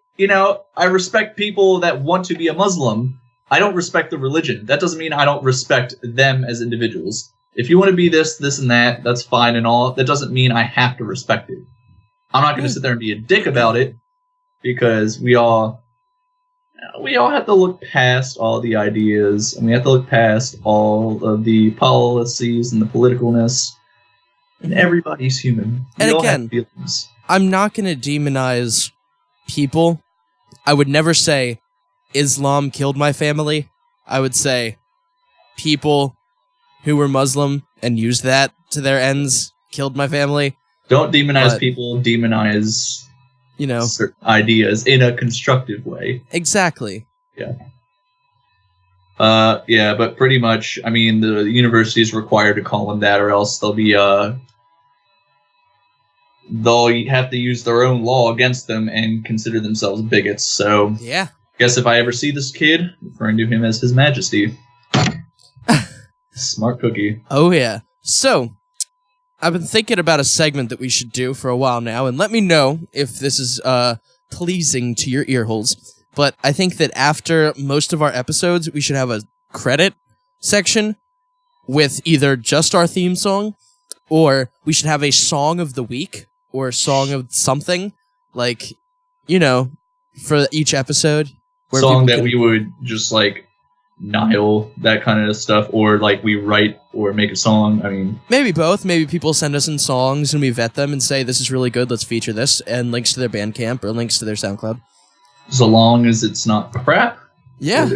respect people that want to be a Muslim. I don't respect the religion. That doesn't mean I don't respect them as individuals. If you want to be this, and that, that's fine and all. That doesn't mean I have to respect it. I'm not going to sit there and be a dick about it, because we all have to look past all the ideas, and we have to look past all of the policies and the politicalness. And everybody's human. We And all again, have feelings. I'm not going to demonize people. I would never say Islam killed my family. I would say people who were Muslim and used that to their ends killed my family. Don't demonize people. Demonize, certain ideas in a constructive way. Exactly. Yeah. But pretty much, the university is required to call them that, or else they'll have to use their own law against them and consider themselves bigots. So, yeah. Guess if I ever see this kid, referring to him as His Majesty. Smart cookie. Oh, yeah. So, I've been thinking about a segment that we should do for a while now, and let me know if this is pleasing to your ear holes. But I think that after most of our episodes, we should have a credit section with either just our theme song, or we should have a song of the week, or a song of something, for each episode. Song that we would just, Nile, that kind of stuff, or, we write or make a song. Maybe both. Maybe people send us in songs, and we vet them and say, this is really good, let's feature this, and links to their Bandcamp, or links to their SoundCloud. So long as it's not crap. Yeah.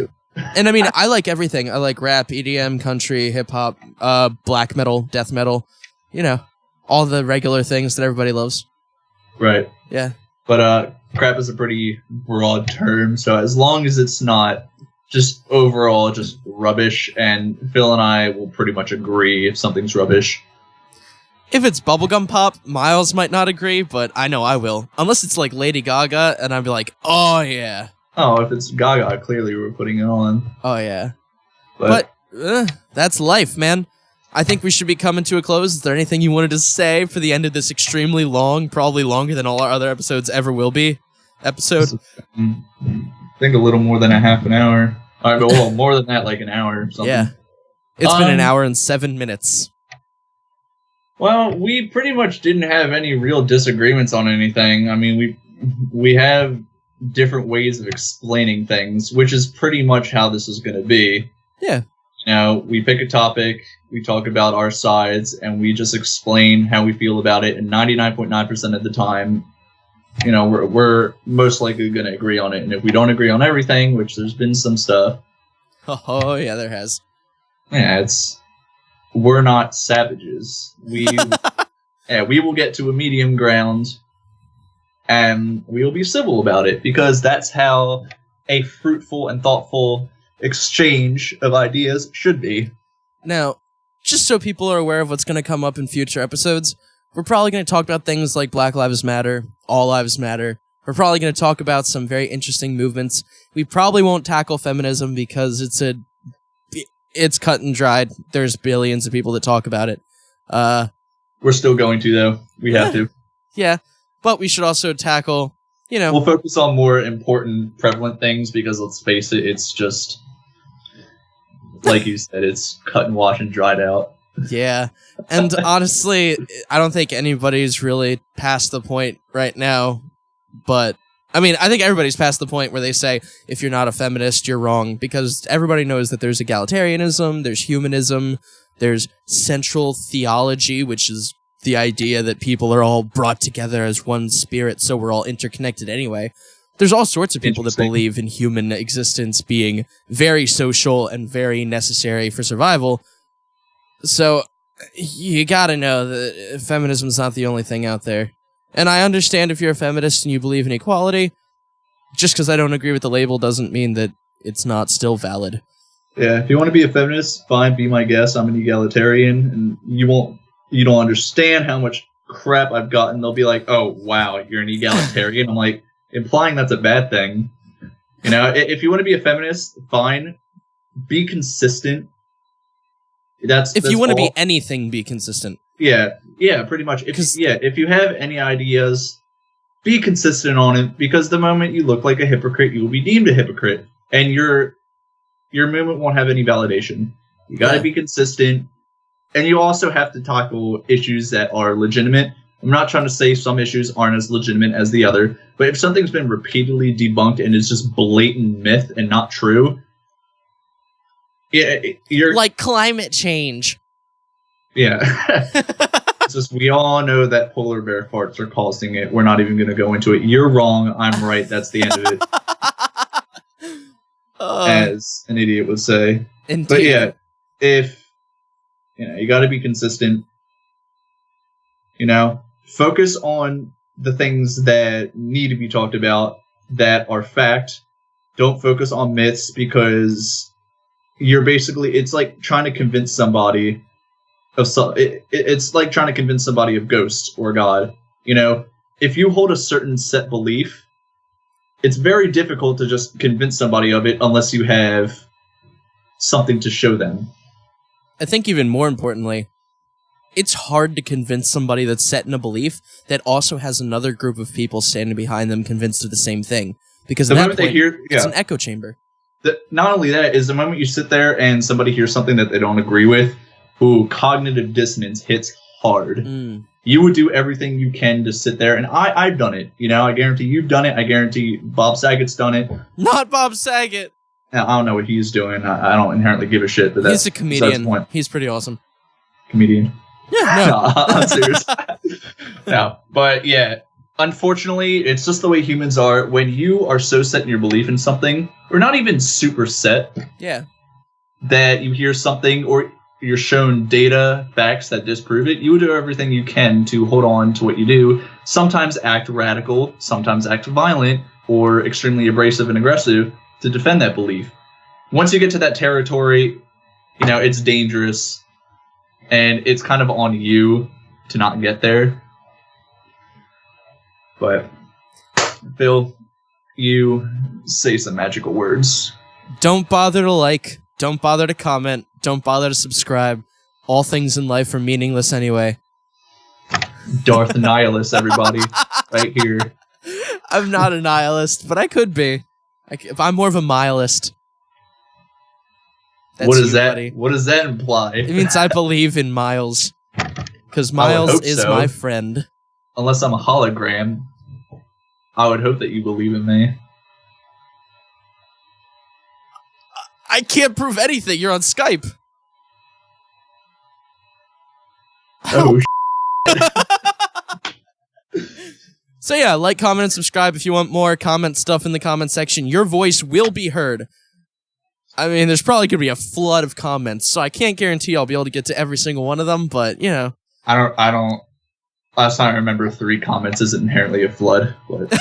And I like everything. I like rap, EDM, country, hip-hop, black metal, death metal, all the regular things that everybody loves. Right. Yeah. But crap is a pretty broad term, so as long as it's not just overall just rubbish, and Phil and I will pretty much agree if something's rubbish. If it's bubblegum pop, Miles might not agree, but I know I will. Unless it's like Lady Gaga, and I'd be like, oh yeah. Oh, if it's Gaga, clearly we're putting it on. Oh yeah. But that's life, man. I think we should be coming to a close. Is there anything you wanted to say for the end of this extremely long, probably longer than all our other episodes ever will be, episode? I think a little more than a half an hour. Well, more than that, like an hour or something. Yeah. It's been an hour and 7 minutes. Well, we pretty much didn't have any real disagreements on anything. We have different ways of explaining things, which is pretty much how this is going to be. Yeah. We pick a topic, we talk about our sides, and we just explain how we feel about it, and 99.9% of the time, we're most likely going to agree on it. And if we don't agree on everything, which there's been some stuff. Oh, yeah, there has. Yeah, we're not savages. We will get to a medium ground, and we'll be civil about it, because that's how a fruitful and thoughtful exchange of ideas should be. Now, just so people are aware of what's going to come up in future episodes, we're probably going to talk about things like Black Lives Matter, All Lives Matter. We're probably going to talk about some very interesting movements. We probably won't tackle feminism because it's cut and dried. There's billions of people that talk about it. We're still going to, though. We have to. Yeah, but we should also tackle, We'll focus on more important, prevalent things, because let's face it, it's just, like you said, it's cut and washed and dried out. Yeah, and honestly, I don't think anybody's really past the point right now, but I think everybody's past the point where they say, if you're not a feminist, you're wrong, because everybody knows that there's egalitarianism, there's humanism, there's central theology, which is the idea that people are all brought together as one spirit, so we're all interconnected anyway. There's all sorts of people that believe in human existence being very social and very necessary for survival. So, you gotta know that feminism's not the only thing out there. And I understand if you're a feminist and you believe in equality, just because I don't agree with the label doesn't mean that it's not still valid. Yeah, if you want to be a feminist, fine, be my guest. I'm an egalitarian, and you don't understand how much crap I've gotten, they'll be like, "Oh, wow, you're an egalitarian." I'm like, implying that's a bad thing. You know, if you want to be a feminist, fine. Be consistent. That's you want to be all. anything, be consistent. Yeah, pretty much. If you have any ideas, be consistent on it, because the moment you look like a hypocrite, you will be deemed a hypocrite, and your movement won't have any validation. You got to be consistent, and you also have to tackle issues that are legitimate. I'm not trying to say some issues aren't as legitimate as the other, but if something's been repeatedly debunked and is just blatant myth and not true, you're like climate change. Yeah. It's just, we all know that polar bear farts are causing it. We're not even going to go into it. You're wrong. I'm right. That's the end of it. As an idiot would say. Indeed. But yeah, if, you got to be consistent. Focus on the things that need to be talked about that are fact. Don't focus on myths, because it's like trying to convince somebody of it's like trying to convince somebody of ghosts or God. If you hold a certain set belief, it's very difficult to just convince somebody of it unless you have something to show them. I think even more importantly, it's hard to convince somebody that's set in a belief that also has another group of people standing behind them convinced of the same thing. Because at that point, it's an echo chamber. Not only that, is the moment you sit there and somebody hears something that they don't agree with, cognitive dissonance hits hard. You would do everything you can to sit there, and I've done it. I guarantee you've done it. I guarantee Bob Saget's done it. Not Bob Saget. I don't know what he's doing. I don't inherently give a shit. But he's a comedian. He's pretty awesome. Comedian. Yeah, no. I'm serious. No, but yeah. Unfortunately, it's just the way humans are. When you are so set in your belief in something, or not even super set, that you hear something or you're shown data, facts that disprove it, you would do everything you can to hold on to what you do. Sometimes act radical, sometimes act violent, or extremely abrasive and aggressive to defend that belief. Once you get to that territory, it's dangerous, and it's kind of on you to not get there. But, Phil, you say some magical words. Don't bother to like, don't bother to comment, don't bother to subscribe. All things in life are meaningless anyway. Darth Nihilist, everybody. Right here. I'm not a nihilist, but I could be. I'm more of a milist. What does that imply? It means I believe in Miles. Because Miles is my friend. Unless I'm a hologram, I would hope that you believe in me. I can't prove anything. You're on Skype. Oh, So yeah, like, comment, and subscribe if you want more. Comment stuff in the comment section. Your voice will be heard. I mean, there's probably going to be a flood of comments, so I can't guarantee I'll be able to get to every single one of them, but, I don't... Last time I remember 3 comments isn't inherently a flood, but...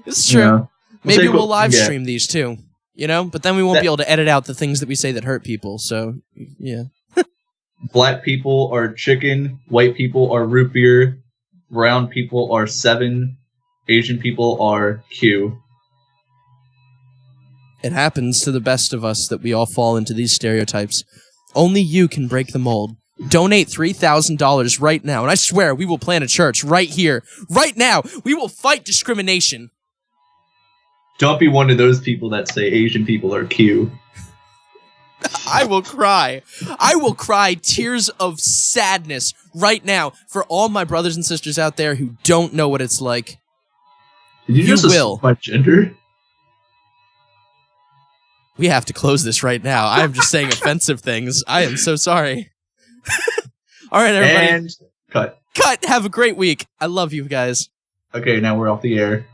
It's true. Maybe we'll live stream these too, But then we won't be able to edit out the things that we say that hurt people, so, yeah. Black people are chicken, white people are root beer, brown people are 7, Asian people are Q. It happens to the best of us that we all fall into these stereotypes. Only you can break the mold. Donate $3,000 right now, and I swear we will plant a church right here, right now. We will fight discrimination. Don't be one of those people that say Asian people are Q. I will cry. I will cry tears of sadness right now for all my brothers and sisters out there who don't know what it's like. Did you just assume my gender? We have to close this right now. I am just saying offensive things. I am so sorry. All right, everybody. And cut. Cut. Have a great week. I love you guys. Okay, now we're off the air.